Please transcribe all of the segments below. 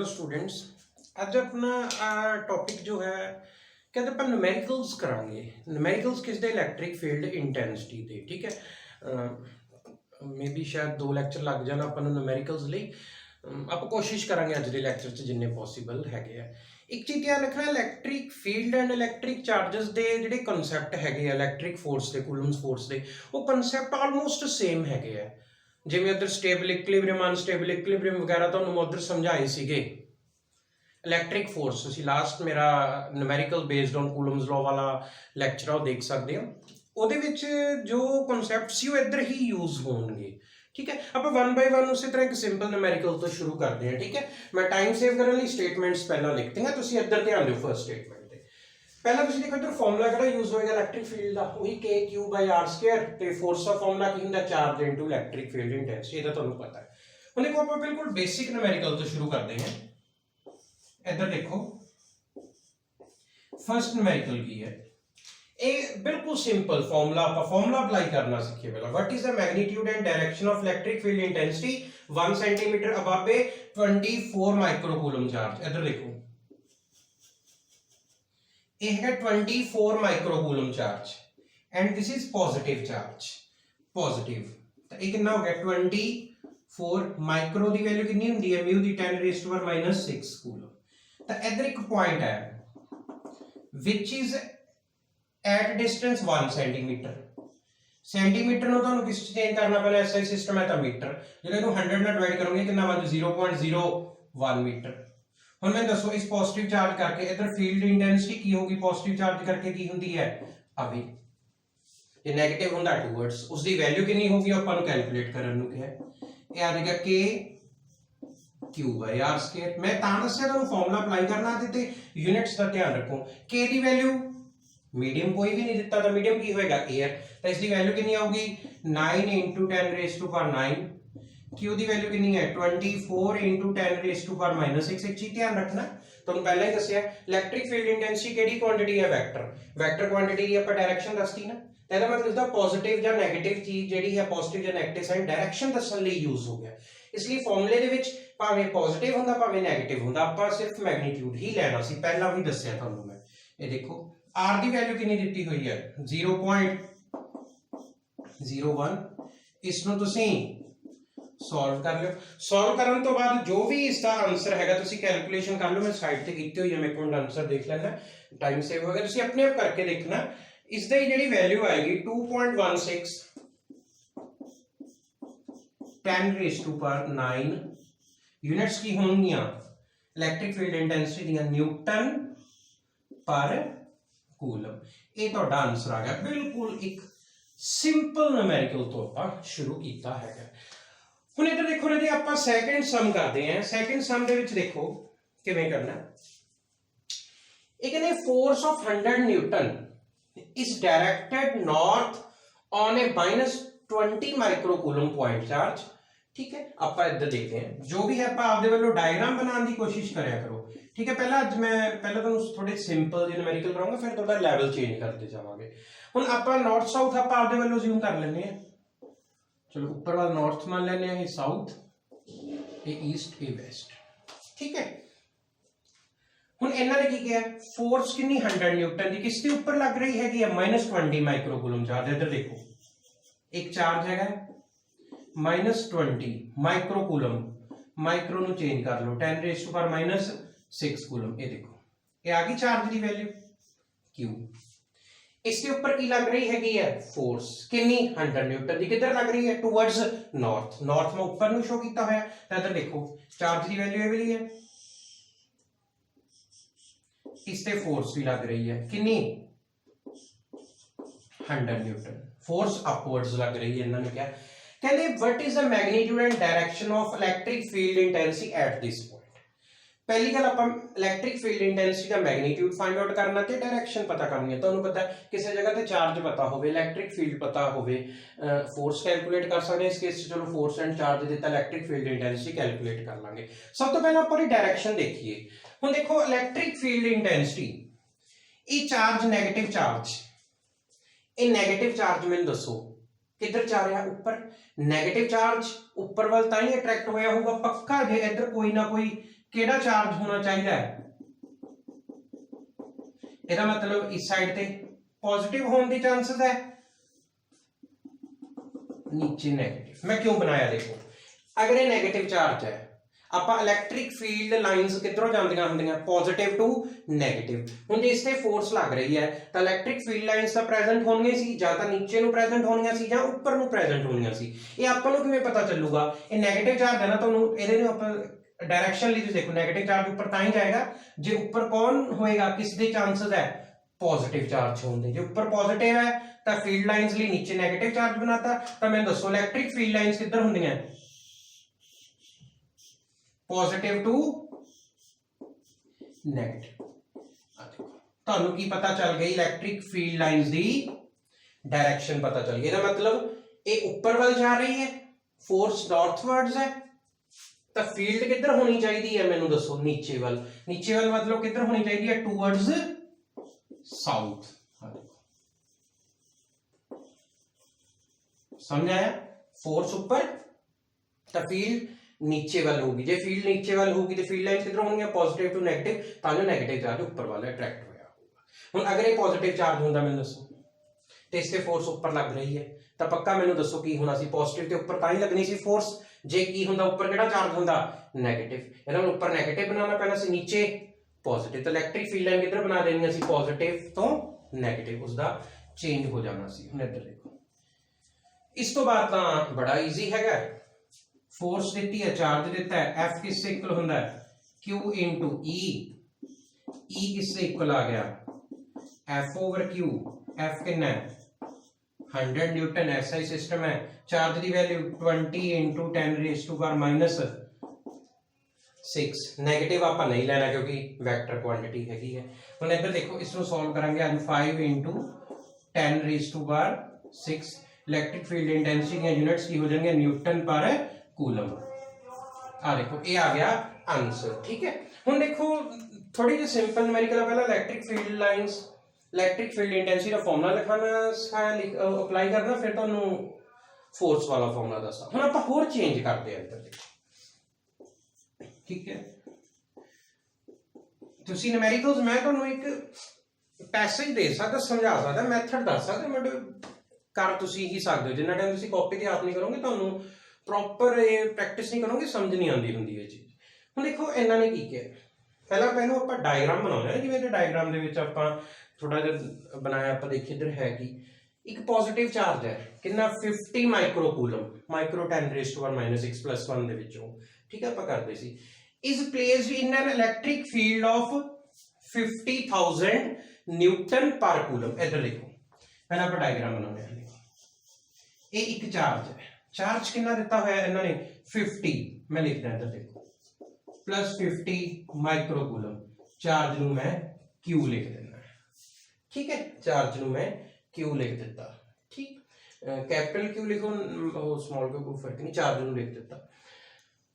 Students, आज अपना topic जो है कहते अपन न्यूमेरिकल्स करांगे। न्यूमेरिकल्स किस दे इलैक्ट्रिक फील्ड इंटेंसिटी दे। ठीक है, मे बी शायद 2 ਲੈਕਚਰ ਲੱਗ ਜਾਣ ਆਪਾਂ ਨੂੰ न्यूमेरिकल्स ਲਈ। ਆਪਾਂ ਕੋਸ਼ਿਸ਼ ਕਰਾਂਗੇ ਅੱਜ ਦੇ ਲੈਕਚਰ 'ਚ ਜਿੰਨੇ ਪੋਸੀਬਲ ਹੈਗੇ ਆ। ਇੱਕ ਚੀਜ਼ ਧਿਆਨ ਰੱਖਣਾ, electric field and electric charges ਦੇ ਜਿਹੜੇ ਕਨਸੈਪਟ ਹੈਗੇ ਆ ਇਲੈਕਟ੍ਰਿਕ ਫੋਰਸ ਦੇ, ਕੂਲਮਸ ਫੋਰਸ ਦੇ, ਉਹ ਕਨਸੈਪਟ ਆਲਮੋਸਟ ਸੇਮ ਹੈਗੇ ਆ। ਜਿਵੇਂ ਉਧਰ ਸਟੇਬਲ ਇਕੁਇਲਿਬ੍ਰੀਅਮ, ਅਨਸਟੇਬਲ ਇਕੁਇਲਿਬ੍ਰੀਅਮ ਵਗੈरह ਤੁਹਾਨੂੰ ਮੈਂ ਉਧਰ ਸਮਝਾਏ ਸੀਗੇ। ਇਲੈਕਟ੍ਰਿਕ ਫੋਰਸ ਅਸੀਂ ਲਾਸਟ ਮੇਰਾ ਨਿਊਮੈਰੀਕਲ ਬੇਸਡ ਔਨ ਕੂਲਮਸ ਲਾਅ ਵਾਲਾ ਲੈਕਚਰ ਆ, ਉਹ ਦੇਖ ਸਕਦੇ ਹੋ। ਉਹਦੇ ਵਿੱਚ ਜੋ ਕਨਸੈਪਟ ਸੀ ਉਹ ਇੱਧਰ ਹੀ ਯੂਜ਼ ਹੋਣਗੇ। ठीक है, आप 1 बाय 1 उसी तरह एक सिंपल न्यूमेरिकल तो शुरू करते हैं। ठीक है, मैं टाइम सेव करने लिए स्टेटमेंट्स पहला लिखते हैं। तुसी इधर ध्यान दो फर्स्ट स्टेटमेंट ते पहला तुसी देखो इधर फार्मूला किहड़ा यूज होएगा इलेक्ट्रिक फील्ड दा, वही k/r² ते फोर्स का फार्मूला की हुंदा charge into electric field intensity. ये तो तुहानू पता है। हुण देखो आप बिल्कुल बेसिक न्यूमेरिकल तो शुरू करते हैं। इधर देखो फर्स्ट न्यूमेरिकल की है, ਇਹ ਬਿਲਕੁਲ ਸਿੰਪਲ ਫਾਰਮੂਲਾ ਅਪਲਾਈ ਕਰਨਾ ਸਿੱਖੀਏ ਪਹਿਲਾਂ। What is the magnitude and direction of electric field intensity 1 centimetre above A 24 microcoulomb charge. इधर देखो ਇਹ ਹੈ 24 microcoulomb charge and this is positive charge. Positive ਤਾਂ ਇਹ ਕਿੰਨਾ ਹੋ ਗਿਆ 24 ਮਾਈਕਰੋ ਦੀ ਵੈਲਿਊ ਕਿੰਨੀ ਹੁੰਦੀ ਹੈ μ ਦੀ 10⁻⁻⁶ ਕੂਲਮ। ਤਾਂ ਇਧਰ ਇੱਕ ਪੁਆਇੰਟ ਹੈ which is at distance 1 centimetre. Centimetre ਨੂੰ ਤੁਹਾਨੂੰ ਕਿਸ ਚ ਚੇਂਜ ਕਰਨਾ ਪੈਣਾ, ਐਸਆਈ ਸਿਸਟਮ ਹੈ ਤਾਂ ਮੀਟਰ। ਜਦੋਂ ਇਹਨੂੰ 100 ਨਾਲ ਡਿਵਾਈਡ ਕਰੋਗੇ ਕਿੰਨਾ ਬਣ 0.01 ਮੀਟਰ। ਹੁਣ ਮੈਂ ਦੱਸੋ ਇਸ ਪੋਜ਼ਿਟਿਵ ਚਾਰਜ ਕਰਕੇ ਇਧਰ ਫੀਲਡ ਇੰਟੈਂਸਿਟੀ ਕੀ ਹੋਗੀ, ਪੋਜ਼ਿਟਿਵ ਚਾਰਜ ਕਰਕੇ ਕੀ ਹੁੰਦੀ ਹੈ ਅਵੇ, ਜੇ 네ਗੇਟਿਵ ਹੁੰਦਾ ਟੂਵਰਡਸ ਉਸ ਦੀ ਵੈਲਿਊ ਕਿੰਨੀ ਹੋਗੀ ਆਪਾਂ ਨੂੰ ਕੈਲਕੂਲੇਟ ਕਰਨ ਨੂੰ ਕਿਹਾ। ਇਹ ਆ ਜਾਏਗਾ k/r²। ਮੈਂ ਤਾਂ ਦੱਸਿਆ ਤੁਹਾਨੂੰ ਫਾਰਮੂਲਾ ਅਪਲਾਈ ਕਰਨਾ ਤੇ ਯੂਨਿਟਸ ਦਾ ਧਿਆਨ ਰੱਖੋ। k ਦੀ ਵੈਲਿਊ मीडियम कोई भी नहीं दिता तो मीडियम की होएगा एयर, तो इसकी वैल्यू कितनी आऊगी 9 * 10⁻⁹। क्यू दी वैल्यू कितनी है 24 * 10⁻⁻⁶। एक चीज ध्यान रखना, तुहानू पहले ही दसिया इलेक्ट्रिक फील्ड इंटेंसिटी केड़ी क्वांटिटी है, वेक्टर। वेक्टर क्वांटिटी दी आपां डायरेक्शन दसती ना, तो ਇਹਦਾ मतलब इसदा पॉजिटिव ਜਾਂ नेगेटिव चीज ਜਿਹੜੀ ਹੈ पॉजिटिव ਜਾਂ नेगेटिव साइन डायरेक्शन ਦੱਸਣ ਲਈ ਯੂਜ਼ ਹੋ ਗਿਆ। ਇਸ ਲਈ ਫਾਰਮੂਲੇ ਦੇ ਵਿੱਚ ਭਾਵੇਂ ਪੋਜ਼ਿਟਿਵ ਹੁੰਦਾ ਭਾਵੇਂ 네ਗੇਟਿਵ ਹੁੰਦਾ, ਆਪਾਂ ਸਿਰਫ ਮੈਗਨੀਟਿਊਡ ਹੀ ਲੈਣਾ ਸੀ, ਪਹਿਲਾਂ ਵੀ ਦੱਸਿਆ ਤੁਹਾਨੂੰ ਮੈਂ। ਇਹ ਦੇਖੋ R ਦੀ ਵੈਲਿਊ ਕਿੰਨੀ ਦਿੱਤੀ ਹੋਈ ਹੈ 0.01। ਇਸ ਨੂੰ ਤੁਸੀਂ ਸੋਲਵ ਕਰ ਲਿਓ। ਸੋਲਵ ਕਰਨ ਤੋਂ ਬਾਅਦ ਜੋ ਵੀ ਇਸ ਦਾ ਆਨਸਰ ਹੈਗਾ ਤੁਸੀਂ ਕੈਲਕੂਲੇਸ਼ਨ ਕਰ ਲਓ। ਮੈਂ ਸਾਈਡ ਤੇ ਕੀਤੀ ਹੋਈ ਹੈ, ਮੈਂ ਕੋਲ ਆਨਸਰ ਦੇਖ ਲੈਣਾ, ਟਾਈਮ ਸੇਵ ਹੋਏਗਾ। ਤੁਸੀਂ ਆਪਣੇ ਆਪ ਕਰਕੇ ਦੇਖਣਾ। ਇਸ ਦੀ ਜਿਹੜੀ ਵੈਲਿਊ ਆਏਗੀ 2.16 10⁻⁹ ਯੂਨਿਟਸ ਕੀ ਹੋਣਗੀਆਂ ਇਲੈਕਟ੍ਰਿਕ ਫੀਲਡ ਇੰਟੈਂਸਿਟੀ ਦੀਆਂ, ਨਿਊਟਨ ਪਰ कूलम। ये ਤੁਹਾਡਾ ਆਨਸਰ ਆ ਗਿਆ। ਬਿਲਕੁਲ ਇੱਕ ਸਿੰਪਲ ਨਿਊਮੈਰੀਕਲ ਤੋਂ ਆਪਾਂ ਸ਼ੁਰੂ ਕੀਤਾ ਹੈਗਾ। ਹੁਣ ਇੱਧਰ ਦੇਖੋ ਜੀ ਆਪਾਂ ਸੈਕੰਡ ਸਮ ਕਰਦੇ ਹਾਂ। ਸੈਕੰਡ ਸਮ ਦੇ ਵਿੱਚ ਦੇਖੋ ਕਿਵੇਂ ਕਰਨਾ। ਇਹ ਕਹਿੰਦੇ force of 100 newton is directed north on a -20 microcoulomb point charge. ठीक है, आप इधर देखते हैं जो भी है आप आपदे वालों डायग्राम बनाने की कोशिश करा करो। ठीक है, पहला अज मैं पहले तो थोड़े सिंपल जो न्यूमेरिकल कराऊंगा, फिर थोड़ा लैवल चेंज करते जावांगे। हुण आप नॉर्थ साउथ आप आपदे वालों ज्यूम कर लेने हैं। चलो ऊपर वाला नॉर्थ मान लेने हैं, ये साउथ, ये ईस्ट, ये वेस्ट। ठीक है, हुण इन्हां ने की किया फोर्स कितनी 100 न्यूटन की किसके ऊपर लग रही हैगी है -20 माइक्रोकूलम चार्ज। इधर देखो एक चार्ज हैगा -20 माइक्रोकूलम, माइक्रो नु चेंज कर लो 10⁻⁻⁶ कूलम। ये देखो ये आ गई चार्ज की वैल्यू Q। इसके ऊपर की लग रही हैगी है फोर्स कितनी 100 न्यूटन की, किधर लग रही है टुवर्ड्स नॉर्थ। नॉर्थ में ऊपर नु शो किया होया। तो इधर देखो चार्ज की वैल्यू ये वाली है, इससे फोर्स भी लग रही है कितनी 100 न्यूटन। फोर्स अपवर्ड्स लग रही है। इन्होंने क्या कहते what is the magnitude and direction of electric field intensity at this point. पहली गल आप इलेक्ट्रिक फील्ड इंटेंसिटी का मैग्नीट्यूड फाइंड आउट करना ते डायरेक्शन पता करनी है। तुहानू पता है किसी जगह ते चार्ज पता होवे, इलेक्ट्रिक फील्ड पता होवे, फोर्स कैलकुलेट कर सकते हैं। इस केस चलो फोर्स एंड चार्ज दिता, इलेक्ट्रिक फील्ड इंटेंसिटी कैलकुलेट कर लांगे। सब तो पहले आप डायरेक्शन देखिए। हुण देखो इलेक्ट्रिक फील्ड इंटेंसिटी ये चार्ज नेगेटिव चार्ज, ये नेगेटिव चार्ज मैंने दसो किधर जा रहा ऊपर, नैगेटिव चार्ज ऊपर वाल तां ही अट्रैक्ट होया होगा पक्का। जे इधर कोई ना कोई केड़ा चार्ज होना चाहिए है, ਇਹਦਾ मतलब इस साइड ते पॉजिटिव होने के चांसेस है, नीचे नेगेटिव। मैं क्यों बनाया देखो, अगर ये नेगेटिव चार्ज है ਆਪਾਂ इलैक्ट्रिक फील्ड लाइनस किधरों ਜਾਂਦੀਆਂ ਹੁੰਦੀਆਂ पॉजिटिव टू नेगेटिव। ਹੁਣ ਜੇ ਇਸ ਤੇ ਫੋਰਸ ਲੱਗ ਰਹੀ ਹੈ ਤਾਂ ਇਲੈਕਟ੍ਰਿਕ ਫੀਲਡ ਲਾਈਨਸ ਤਾਂ ਪ੍ਰੈਜ਼ੈਂਟ ਹੋਣਗੀਆਂ ਸੀ, ਜਾਂ ਤਾਂ ਨੀਚੇ ਨੂੰ ਪ੍ਰੈਜ਼ੈਂਟ ਹੋਣਗੀਆਂ ਸੀ ਜਾਂ ਉੱਪਰ ਨੂੰ ਪ੍ਰੈਜ਼ੈਂਟ ਹੋਣਗੀਆਂ ਸੀ। ਇਹ ਆਪਾਂ ਨੂੰ ਕਿਵੇਂ ਪਤਾ ਚੱਲੂਗਾ, ਇਹ 네ਗੇਟਿਵ ਚਾਰਜ ਹੈ ਨਾ, ਤੁਹਾਨੂੰ ਇਹਦੇ ਨੂੰ ਆਪਾਂ डायरेक्शन ली देखो, नेगेटिव चार्ज ऊपर तां ही जाएगा जे ऊपर कौन होएगा, किस दे चांसेस है, पॉजिटिव चार्ज होने। जो ऊपर पॉजिटिव है तो फील्ड लाइंस लिए नीचे नेगेटिव चार्ज बनाता। तो मैं दसो इलैक्ट्रिक फील्ड लाइंस किधर होंदियां, पॉजिटिव टू नेगेटिव। तुहानू की पता चल गई, electric field lines the direction पता चल गई। मतलब ये ऊपर वाल जा रही है, फोर्स नॉर्थवर्ड्स है, तो फील्ड किधर होनी चाहिए है, मैनू दसो नीचे वाल। नीचे वाल मतलब किधर होनी चाहिए है, टूवर्ड्स साउथ। समझ आया, फोर्स ऊपर तो फील्ड नीचे वाल होगी। जे फील्ड नीचे वाल होगी तो फील्ड लाइन किधर होंगी, पॉजिटिव टू नेगेटिव, ताकि नेगेटिव चार्ज ऊपर वाला अट्रैक्ट होया होगा। हुण अगर ये पॉजिटिव चार्ज होंदा, मैनू दसो तो इससे फोर्स ऊपर लग रही है, तो पक्का मैनू दसो की होना सी, पॉजिटिव ते ऊपर तां ही लगनी सी फोर्स। जे की हुंदा ऊपर केड़ा चार्ज हुंदा, नेगेटिव। इहदा ऊपर नेगेटिव बनाना पैना सी, नीचे पॉजिटिव। तो इलैक्ट्रिक फील्ड लाइन किधर बना देनी सी, पॉजिटिव तो नेगेटिव, उसका चेंज हो जाना सी। हुण इधर देखो, इस तो बाद तां बड़ा ईजी हैगा, फोर्स दित्ती है, चार्ज दिता है, एफ किससे इक्वल हुंदा है, क्यू इंटू ई। ई किससे इक्वल आ गया, एफ ओवर क्यू। एफ कितना है, 100 न्यूटन। ऐसा ही सिस्टम है। चार्ज की वैल्यू 20 इंटू 10⁻⁻6। नेगेटिव आप नहीं लेना क्योंकि वैक्टर क्वांटिटी हैगी है। हम इधर देखो, इसको सॉल्व करेंगे, 5 इंटू 10⁻6। इलैक्ट्रिक फील्ड इंटेंसिटी की यूनिट्स की हो जाएंगे न्यूटन पर कूलम। आ देखो, ये आ गया आंसर। ठीक है, हम देखो थोड़ी जी सिंपल न्यूमेरिकल, पहला electric field lines, electric field intensity का फॉर्मूला लिखाना, अप्लाई करना, फिर तुहानू फोर्स वाला फॉर्मूला दसदा। हुण आपां होर चेंज करते हैं इधर देखो। ठीक है, तुसीं न्यूमेरिकल्स मैं तुहानू एक पैसेज दे सकदा, समझा सकदा, मैथड दस सकदा, बट कर तुसीं ही सकदे हो। जिन्ना टाइम तुसीं कॉपी ते आप नहीं करोगे, तुहानू प्रॉपर ये प्रैक्टिस नहीं करोगे, समझ नहीं आती हुंदी ये चीज़। हुण देखो इन्हां ने की किया, पहला पहलू आपां डायग्राम बनाउणे हैं, जिवें डायग्राम दे विच आपां थोड़ा जिहा बनाया, आप देखिए इधर है कि एक पॉजिटिव चार्ज है, कितना 50 माइक्रोकूलम, माइक्रो 10⁻⁻6 +1 दे विचों। ठीक है, आप करदे सी, is placed in an electric field of 50,000 newton पर कूलम। इधर देखो, पहला आप डायग्राम बनाउने हैं। ये एक चार्ज है, चार्ज कितना दिता होया इन्होंने, 50। मैं लिखदा इधर देखो, +50 माइक्रोकूलम। चार्ज नूं मैं क्यू लिख देना। ठीक है, चार्ज नूं मैं क्यू लिख दिता। ठीक, कैपिटल क्यू लिखो, स्मॉल क्यू कोई फर्क नहीं, चार्ज नूं लिख दिता।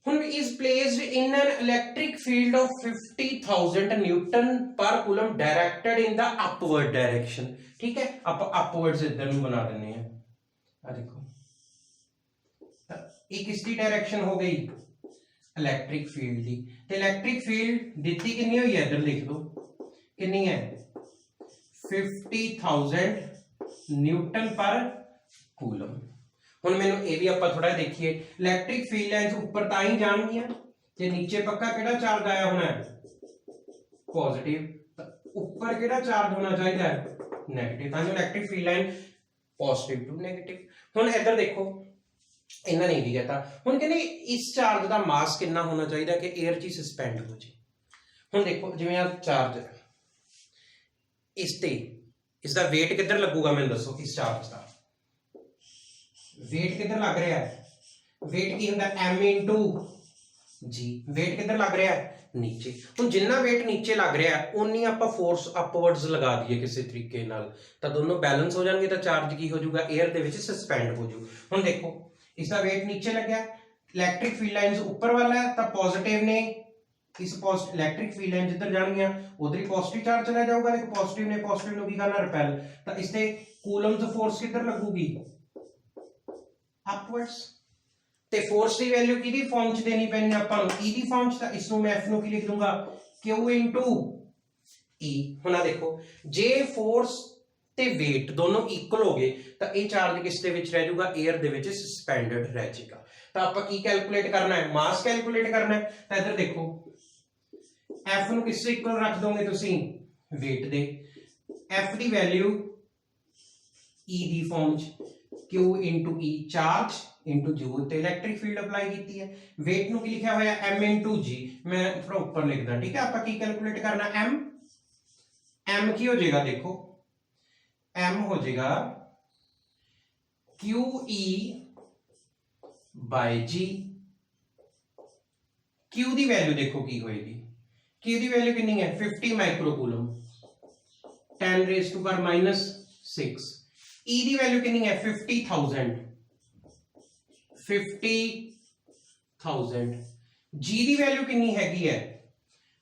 हुण is placed in an electric field of 50,000 newton पर coulomb directed in the upward direction. ठीक है, आप अपवर्ड्स इधर नूं बना देने हैं। आ देखो, ये किसकी डायरेक्शन हो गई, इलैक्ट्रिक फील्ड की। तो इलैक्ट्रिक फील्ड दिती कितनी हुई है, इधर लिख दो कितनी है, 50,000 न्यूटन पर कूलम। हुण मैनूं ये भी आपां थोड़ा देखिए, इलैक्ट्रिक फील्ड लाइन्स ऊपर तां ही जाणगियां जे नीचे पक्का किहड़ा चार्ज आया होना है, पॉजिटिव। ऊपर किहड़ा चार्ज होना चाहिए है, नेगेटिव, तां जो electric field line positive to negative. हुण इधर देखो, इन्हां ने की कहता, हुण कहंदे इस चार्ज का मास कितना होना चाहिए कि एयर च सस्पेंड हो जाए। हुण देखो, जिवें आ चार्ज है, इसका वेट किधर लगूगा, मैं दसो, इस चार्ज का वेट किधर लग रहा है, वेट की होंदा m इंटू जी। वेट किधर लग रहा है, नीचे। हुण जिन्ना वेट नीचे लग रहा है उन्नी आपां फोर्स अपवर्ड्स लगा दीए किसी तरीके नाल, तां दोनों बैलेंस हो जाएंगे, तो चार्ज की हो जाऊगा, एयर दे विच सस्पेंड हो जाऊ। हुण देखो, इसका वेट नीचे लग्या, इलैक्ट्रिक फील्ड लाइन्स ऊपर वाला है, तो पॉजिटिव ने इस इलैक्ट्रिक फील्ड लाइन जिधर जाएंगे उधर ही पॉजिटिव चार्ज चला जाऊगा। देखो, पॉजिटिव ने पॉजिटिव की करना रिपेल, तो इससे कूलम फोर्स किधर लगूगी, अपवर्ड्स। ਤੇ ਫੋਰਸ ਦੀ ਵੈਲਿਊ ਕਿਹਦੀ ਫਾਰਮ ਚ ਦੇਣੀ ਪੈਣੀ ਆਪਾਂ ਨੂੰ E ਦੀ ਫਾਰਮ ਚ, ਤਾਂ ਇਸ ਨੂੰ ਮੈਂ F ਨੂੰ ਕੀ ਲਿਖ ਦੂੰਗਾ Q E। ਹੁਣ ਆ ਦੇਖੋ ਜੇ ਫੋਰਸ ਤੇ weight ਦੋਨੋਂ ਇਕੁਅਲ ਹੋ ਗਏ ਤਾਂ ਇਹ ਚਾਰਜ ਕਿਸ ਦੇ ਵਿੱਚ ਰਹਿ ਜਾਊਗਾ 에ਅਰ ਦੇ ਵਿੱਚ ਸਸਪੈਂਡਡ ਰਹਿ ਜਾਏਗਾ। ਤਾਂ ਆਪਾਂ ਕੀ ਕੈਲਕੂਲੇਟ ਕਰਨਾ ਹੈ ਮਾਸ ਕੈਲਕੂਲੇਟ ਕਰਨਾ ਹੈ। ਤਾਂ ਇੱਧਰ ਦੇਖੋ F ਨੂੰ ਕਿਸ ਦੇ ਇਕੁਅਲ ਰੱਖ ਦੋਗੇ ਤੁਸੀਂ weight ਦੇ। F ਦੀ ਵੈਲਿਊ E ਦੀ ਫਾਰਮ ਚ Q E charge into joule ਤੇ ਇਲੈਕਟ੍ਰਿਕ ਫੀਲਡ ਅਪਲਾਈ ਕੀਤੀ ਹੈ। weight ਨੂੰ ਕੀ ਲਿਖਿਆ ਹੋਇਆ m into g, ਮੈਂ ਥੋੜਾ ਉੱਪਰ ਲਿਖਦਾ ਠੀਕ ਹੈ। ਆਪਾਂ ਕੀ ਕੈਲਕੂਲੇਟ ਕਰਨਾ m ਕੀ ਹੋ ਜਾਏਗਾ ਦੇਖੋ m ਹੋ ਜਾਏਗਾ QE by g। q the value ਦੇਖੋ ਕੀ ਹੋਏਗੀ, q ਦੀ ਵੈਲਿਊ ਕਿੰਨੀ ਹੈ 50 ਮਾਈਕਰੋਕੂਲਮ 10 raised to power minus 6। e the value ਕਿੰਨੀ ਹੈ 50,000 g ਦੀ ਵੈਲਿਊ ਕਿੰਨੀ ਹੈਗੀ ਹੈ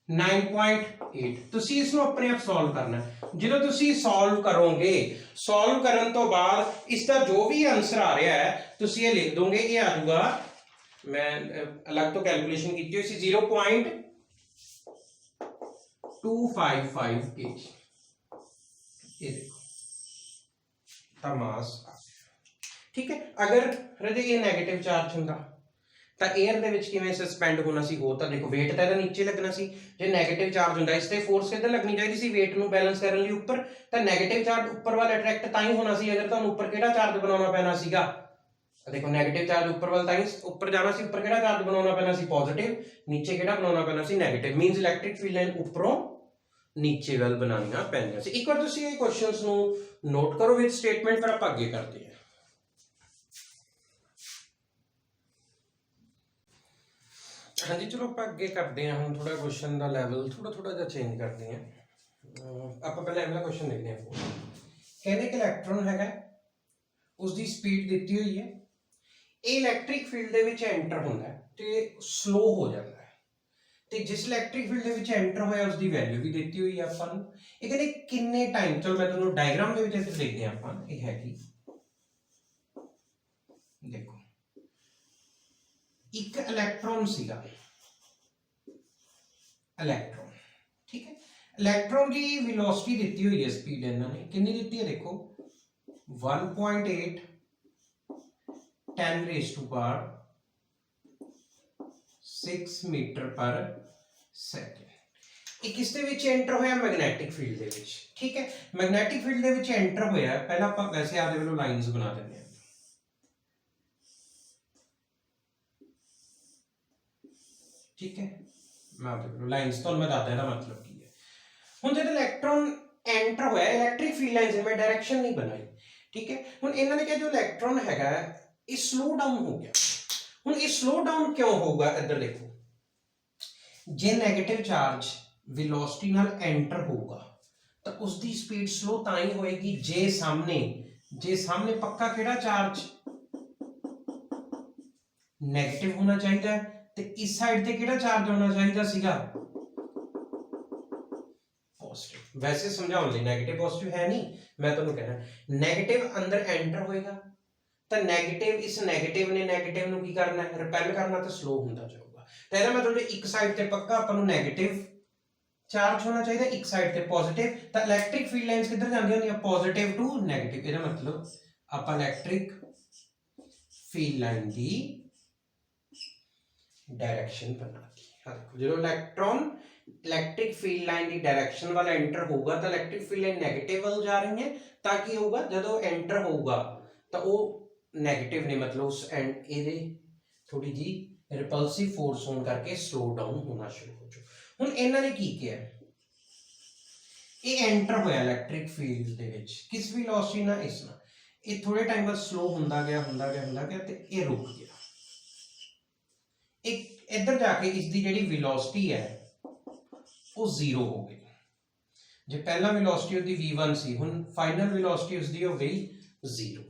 9.8। ਤੁਸੀਂ ਇਸ ਨੂੰ ਆਪਣੇ ਆਪ ਸੋਲਵ ਕਰਨਾ ਹੈ। ਜਦੋਂ ਤੁਸੀਂ ਸੋਲਵ ਕਰੋਗੇ ਸੋਲਵ ਕਰਨ ਤੋਂ ਬਾਅਦ ਇਸ ਦਾ ਜੋ ਵੀ ਆਨਸਰ ਆ ਰਿਹਾ ਹੈ ਤੁਸੀਂ ਇਹ ਲਿਖ ਦੋਗੇ। ਇਹ ਆ ਜਾਊਗਾ, ਮੈਂ ਅਲੱਗ ਤੋਂ ਕੈਲਕੂਲੇਸ਼ਨ ਕੀਤੀ ਹੋਈ ਸੀ 0.255 kg। ਇਹ ਦੇਖੋ ਤਾਂ ਮਾਸ ठीक है। अगर हृदय ये नेगेटिव चार्ज होंदा ਤਾਂ 에ਅਰ ਦੇ ਵਿੱਚ ਕਿਵੇਂ ਸਸਪੈਂਡ ਹੋਣਾ ਸੀ ਉਹ ਤਾਂ ਦੇਖੋ weight ਤਾਂ ਇਹਦਾ ਨੀਚੇ ਲੱਗਣਾ ਸੀ। ਜੇ 네ਗੇਟਿਵ ਚਾਰਜ ਹੁੰਦਾ ਇਸ ਤੇ ਫੋਰਸ ਕਿੱਧਰ ਲੱਗਣੀ ਚਾਹੀਦੀ ਸੀ weight ਨੂੰ ਬੈਲੈਂਸ ਕਰਨ ਲਈ ਉੱਪਰ। ਤਾਂ 네ਗੇਟਿਵ ਚਾਰਜ ਉੱਪਰ ਵੱਲ ਅਟਰੈਕਟ ਤਾਂ ਹੀ ਹੋਣਾ ਸੀ ਅਗਰ ਤੁਹਾਨੂੰ ਉੱਪਰ ਕਿਹੜਾ ਚਾਰਜ ਬਣਾਉਣਾ ਪੈਣਾ ਸੀਗਾ। ਦੇਖੋ 네ਗੇਟਿਵ ਚਾਰਜ ਉੱਪਰ ਵੱਲ ਤਾਂ ਹੀ ਉੱਪਰ ਜਾਣਾ ਸੀ। ਉੱਪਰ ਕਿਹੜਾ ਚਾਰਜ ਬਣਾਉਣਾ ਪੈਣਾ ਸੀ ਪੋਜ਼ਿਟਿਵ, ਨੀਚੇ ਕਿਹੜਾ ਬਣਾਉਣਾ ਪੈਣਾ ਸੀ negative. Means electric field line ਉੱਪਰੋਂ ਨੀਚੇ ਵੱਲ ਬਣਾਉਣੀਆਂ ਪੈਣੀਆਂ ਸੀ। ਇੱਕ ਵਾਰ ਤੁਸੀਂ ਇਹ ਕੁਐਸਚਨਸ ਨੂੰ ਨੋਟ ਕਰੋ ਵਿਦ ਸਟੇਟਮੈਂਟ, ਫਿਰ ਆਪਾਂ ਅੱਗੇ ਕਰਦੇ ਹਾਂ। हाँ जी चलो आप अगे करते हैं। हम थोड़ा क्वेश्चन का लैवल थोड़ा जिहा चेंज करते हैं। आप पहले अगला क्वेश्चन देखते हैं। कहते कि इलैक्ट्रॉन है उसकी स्पीड दी हुई है, ये इलैक्ट्रिक फील्ड के विच एंटर होंदा है तो स्लो हो जाता है। तो जिस इलैक्ट्रिक फील्ड के विच एंटर होया उसकी वैल्यू भी दी हुई है आपां नूं। ये कहते किन्ने टाइम, चलो मैं तुहानूं डायग्राम के विच देखते हैं आपां। ये हैगी देखो एक इलैक्ट्रॉन सीगा, इलैक्ट्रॉन ठीक है। इलैक्ट्रॉन की वेलोसिटी दी हुई है स्पीड इन्होंने कितनी दी है देखो 1.8 10 raised to power 6 मीटर पर सेकंड। ये किस दे विच एंटर होया मैग्नेटिक फील्ड दे विच ठीक है। मैग्नेटिक फील्ड दे विच एंटर होया, पहला आपां वैसे आपदे वल्लों लाइनस बना दिंदे हैं ठीक है। मैं लाइन्स तो मैं दसदा इसदा मतलब की है। हुण जब इलैक्ट्रॉन एंटर होया इलैक्ट्रिक फील्ड लाइन से मैं डायरेक्शन नहीं बनाई ठीक है। हुण इन्होंने कहा जो इलैक्ट्रॉन हैगा ये स्लो डाउन हो गया। हुण ये स्लो डाउन क्यों होगा इधर देखो, जे नेगेटिव चार्ज वेलोसिटी नाल एंटर होगा तो उसकी स्पीड स्लो तां ही होएगी जे सामने पक्का किहड़ा चार्ज नेगेटिव होना चाहिए ते इस साइड ते किहड़ा चार्ज होना चाहिए सीगा पॉजिटिव। वैसे समझाउण लई नेगेटिव पॉजिटिव है नहीं, मैं तुहानूं कहना नेगेटिव अंदर एंटर होएगा तो नेगेटिव इस नेगेटिव ने नेगेटिव नूं की करना है रिपेल करना तो स्लो होंदा जाऊगा। तो इहदा मतलब एक साइड ते पक्का आपां नूं नेगेटिव चार्ज होना चाहिए, एक साइड ते पॉजिटिव। तो इलैक्ट्रिक फील्ड लाइन्स किधर जांदियां होंदियां पॉजिटिव टू नेगेटिव। इहदा मतलब आपां electric field line the direction बनाती है। जो इलैक्ट्रॉन इलैक्ट्रिक फील्ड लाइन की डायरेक्शन वाला एंटर होगा तो इलैक्ट्रिक फील्ड लाइन नेगेटिव वाल जा रही है, ताकि होगा जब एंटर होगा तो वो नेगेटिव ने मतलब उस एंड ये थोड़ी जी रिपल्सिव फोर्स होने करके स्लो डाउन होना शुरू हो जाओ। हुण इन्होंने की किया ये एंटर होया इलैक्ट्रिक फील्ड दे विच किस वेलोसिटी ना इस ना ये थोड़े टाइम बाद स्लो होंदा गया ते ये रुक गया। एक इधर जाके इसकी जिहड़ी वेलोसिटी है वो 0 हो गई। जो पहला वेलोसिटी उसकी v1 सी हुण फाइनल वेलोसिटी उसकी हो गई 0।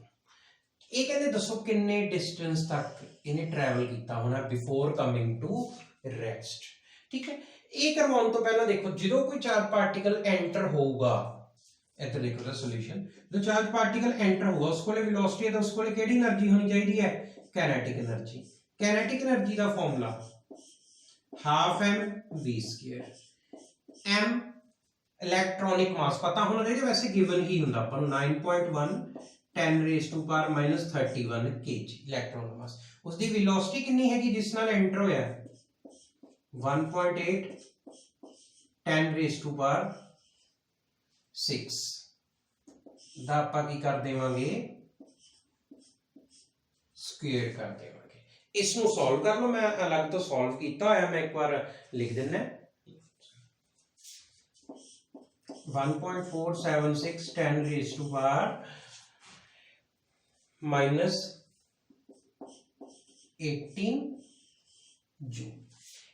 ये कहते दसो किन्ने डिस्टेंस तक इन्हें ट्रैवल किया होना बिफोर कमिंग टू रेस्ट ठीक है। ये करवाने तो पहला देखो जो कोई चार पार्टिकल एंटर होगा इधर देखो द सॉल्यूशन जो चार्ज पार्टिकल एंटर होगा उसको वेलोसिटी है तो उसको केड़ी एनर्जी होनी चाहिए है काइनेटिक एनर्जी का formula half m v square m electronic mass पता होना चाहिए वैसे गिवन ही हुंदा अपन 9.1 10 raise to power -31 kg electronic mass उसकी वेलोसिटी कितनी हैगी जिस नाल एंटर होया 1.8 10 रेज़ टू पावर 6 दा आपां की कर देवांगे स्क्वायर कर देवांगे इसनू सॉल्व कर लो मैं अलग तो सॉल्व किया होया मैं एक बार लिख दिना 1.476 10 रेज़ टू पावर -18 जूल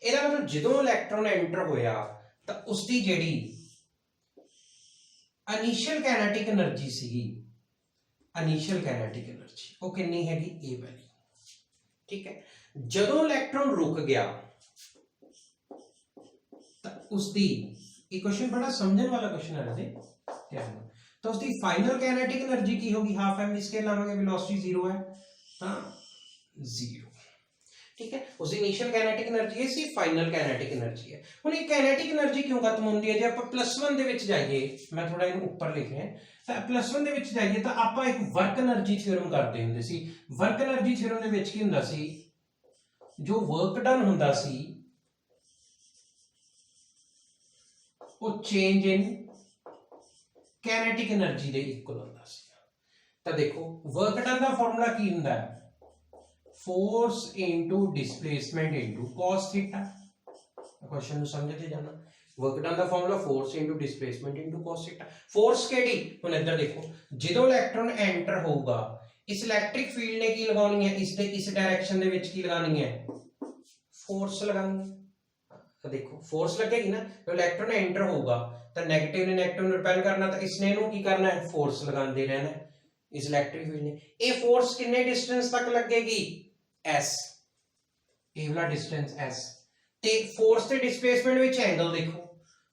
ਇਹਦਾ मतलब ਜਦੋਂ ਇਲੈਕਟ੍ਰੋਨ ਐਂਟਰ ਹੋਇਆ ਤਾਂ ਉਸਦੀ ਜਿਹੜੀ ਇਨੀਸ਼ੀਅਲ ਕਾਈਨੈਟਿਕ એનર્ਜੀ ਸੀਗੀ ਇਨੀਸ਼ੀਅਲ ਕਾਈਨੈਟਿਕ એનર્ਜੀ ਉਹ ਕਿੰਨੀ ਹੈਗੀ ਇਹ ਵਾਲੀ ਠੀਕ ਹੈ ਜਦੋਂ ਇਲੈਕਟ੍ਰੋਨ ਰੁਕ ਗਿਆ ਤਾਂ ਉਸਦੀ ਇਹ क्वेश्चन बड़ा समझने वाला क्वेश्चन है ध्यान तो उसकी फाइनल काइनेटिक एनर्जी की होगी हाफ m इसके लावांगे वेलोसिटी 0 है हाँ 0 ठीक है उसकी इनिशियल काइनेटिक एनर्जी है सी फाइनल काइनेटिक एनर्जी है हुन ये काइनेटिक एनर्जी क्यों खत्म होंदी है जे आप +1 दे विच जाइए मैं थोड़ा इनू ऊपर लिख रहा ਤਾਂ +1 ਦੇ ਵਿੱਚ ਜਾਈਏ ਤਾਂ ਆਪਾਂ ਇੱਕ ਵਰਕ એનર્ਜੀ ਥਿਉਰਮ ਕਰਦੇ ਹੁੰਦੇ ਸੀ ਵਰਕ એનર્ਜੀ ਥਿਉਰਮ ਦੇ ਵਿੱਚ ਕੀ ਹੁੰਦਾ ਸੀ ਜੋ ਵਰਕ ਡਨ ਹੁੰਦਾ ਸੀ वो change in kinetic energy they equal होता है तो देखो वर्क डन का फॉर्मूला की हुंदा है force into displacement into cos theta question नु समझते जाना वर्क डन का formula force into displacement into cos theta force KD हुन इधर देखो ਜਦੋਂ इलेक्ट्रॉन एंटर होगा इस इलेक्ट्रिक फील्ड ने की लगानी है इस डायरेक्शन दे विच की लगानी है फोर्स लगानी है तो देखो फोर्स लगेगी ना जो इलेक्ट्रॉन एंटर होगा तो नेगेटिव ने नेगेटिव रिपेल करना तो इसने नु की करना है फोर्स लगाते रहना है इस इलेक्ट्रिक फील्ड ने ये फोर्स कितने डिस्टेंस तक लगेगी s ये वाला डिस्टेंस s ते फोर्स ते डिस्प्लेसमेंट विच एंगल देखो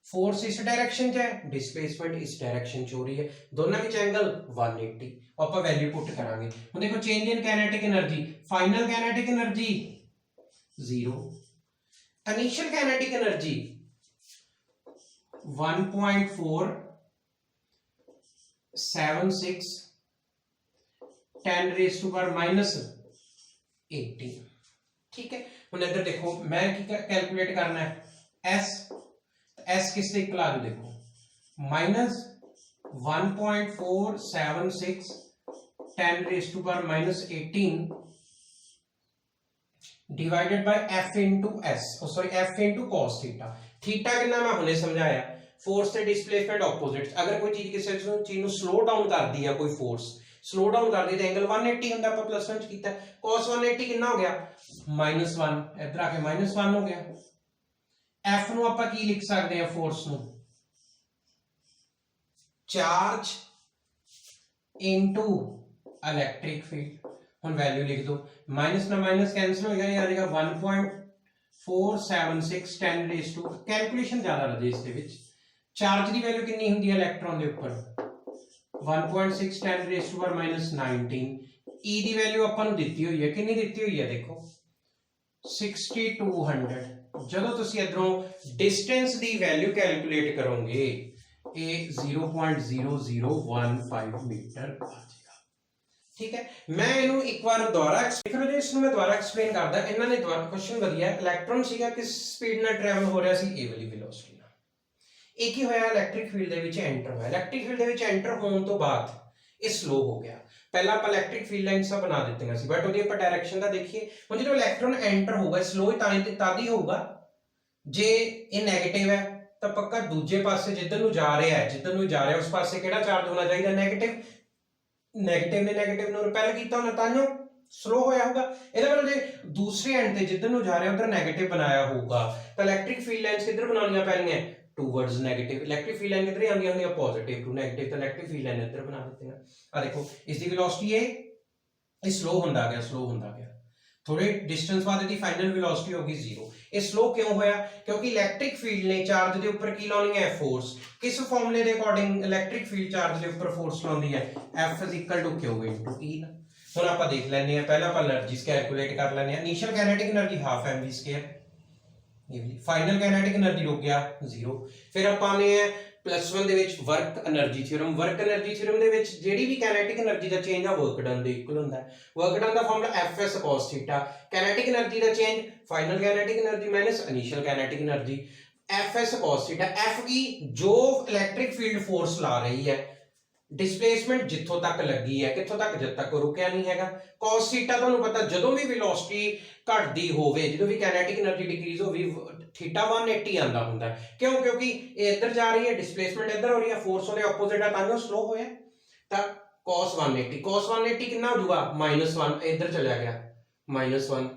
फोर्स इस डायरेक्शन च है डिस्प्लेसमेंट इस डायरेक्शन च हो रही है दोनों विच एंगल 180 ਆਪਾਂ वैल्यू पुट करांगे ਹੁਣ देखो change in kinetic energy final kinetic energy 0 initial kinetic energy 1.476 10 raise to power -18 ठीक है हुन इधर देखो मैं की कैलकुलेट करना है s किस लिए इक्वल आ जाए देखो -1.476 10 raise to power -18 divided by f into s sorry f into cos theta theta कितना मैं हुने समझाया फोर्स से डिस्प्लेसमेंट ऑपोजिट्स अगर कोई चीज किसी चीज नु स्लो डाउन कर दी है कोई फोर्स स्लो डाउन कर दी तो एंगल 180 हुंदा ਆਪਾਂ +1 ਚ ਕੀਤਾ cos 180 कितना हो गया -1 इधर आके -1 हो गया f ਨੂੰ ਆਪਾਂ ਕੀ ਲਿਖ ਸਕਦੇ ਹਾਂ फोर्स ਨੂੰ चार्ज into इलेक्ट्रिक फील्ड ਹੁਣ वैल्यू लिख दो माइनस ना माइनस कैंसिल हो गया ये आ जाएगा 1.476 10 रेज़ टू कैलकुलेशन ज्यादा लगे इस दे विच चार्ज की वैल्यू कितनी हुंदी है इलेक्ट्रॉन के ऊपर 1.6 10 रेज़ टू पावर -19 ई दी वैल्यू अपन नु दित्ती हुई है कितनी दित्ती हुई है देखो 6200 ਜਦੋਂ ਤੁਸੀਂ ਇਧਰੋਂ डिस्टेंस ਦੀ वैल्यू कैलकुलेट करोगे ये 0.0015 मीटर आ जाएगा ठीक है मैं इनु एक बार दोबारा एक्सप्लेन कर इसनु मैं दोबारा एक्सप्लेन करदा इन्हां ने दोबारा क्वेश्चन वधिया इलेक्ट्रॉन सीगा किस स्पीड नाल ट्रैवल हो रहा सी ए वाली वेलोसिटी नाल एक ही होया इलेक्ट्रिक फील्ड दे विच एंटर होया इलेक्ट्रिक फील्ड दे विच एंटर होने तो बाद ये स्लो हो गया पहला आप इलेक्ट्रिक फील्ड लाइन सा बना देते हैं बट ओदी आप डायरेक्शन दा देखिए हुन जो इलेक्ट्रॉन एंटर होगा स्लो तादी होगा जे ये नेगेटिव है तो पक्का दूजे पासे जिधर नु जा रहा है उस पासे केड़ा चार्ज होना चाहिए नेगेटिव नेगेटिव ने नेगेटिव नु रिपेल कीता होना तांयो स्लो होया होगा ਇਹਦਾ मतलब जे दूसरे एंड ते जिधर नु जा रहा है उधर नेगेटिव बनाया होगा तो इलेक्ट्रिक फील्ड लाइंस किधर बनानियां पैणीਆਂ towards negative electric field line किधर आंदी होंदी है पॉजिटिव टू नेगेटिव तो इलेक्ट्रिक फील्ड लाइन इधर बना देते हैं आ देखो इसकी वेलोसिटी है ये स्लो होंदा गया थोड़े डिस्टेंस बाद दी फाइनल वेलोसिटी होगी 0। ये स्लो क्यों होया? क्योंकि इलैक्ट्रिक फील्ड ने चार्ज के उपर की लानी है फोर्स। किस फॉर्मूले के अकॉर्डिंग इलैक्ट्रिक फील्ड चार्ज के उपर फोर्स लाउंदी है? F = Q * E ना। हुण आपां देख लैंदे हैं, पहला आपां एनर्जीज कैलकुलेट कर लैंदे हैं। Initial kinetic energy half mv², final kinetic energy हो गया 0। फिर आपां आने हैं +1 ਦੇ ਵਿੱਚ work energy theorem. Work energy theorem ਦੇ ਵਿੱਚ ਜਿਹੜੀ ਵੀ ਕਾਈਨੈਟਿਕ એનર્ਜੀ ਦਾ ਚੇਂਜ ਆ ਵਰਕ ਡਨ ਦੇ ਇਕੁਅਲ ਹੁੰਦਾ ਹੈ। ਵਰਕ ਡਨ ਦਾ formula Fs cos θ। Kinetic energy ਦਾ change final kinetic energy minus initial kinetic energy. Fs cos θ। F की जो इलैक्ट्रिक फील्ड फोर्स ला रही है, डिस्प्लेसमेंट जिथों तक लगी है, किथों तक, जब तक रुकिया नहीं हैगा। cos θ ਤੁਹਾਨੂੰ ਪਤਾ ਜਦੋਂ ਵੀ ਵੈਲੋਸਿਟੀ ਘਟਦੀ ਹੋਵੇ, ਜਦੋਂ ਵੀ ਕਾਈਨੈਟਿਕ એનર્ਜੀ ਡਿਕਰੀਜ਼ ਹੋਵੇ थीटा 180 आंदा हुंदा है। क्यों? क्योंकि इधर जा रही है, डिस्प्लेसमेंट इधर हो रही है, फोर्स ਉਹਦੇ ਆਪੋਜ਼ਿਟ ਆ ਤਾਂ स्लो होया। ਤਾਂ cos 180 कितना हो जाऊगा -1, इधर चला गया -1।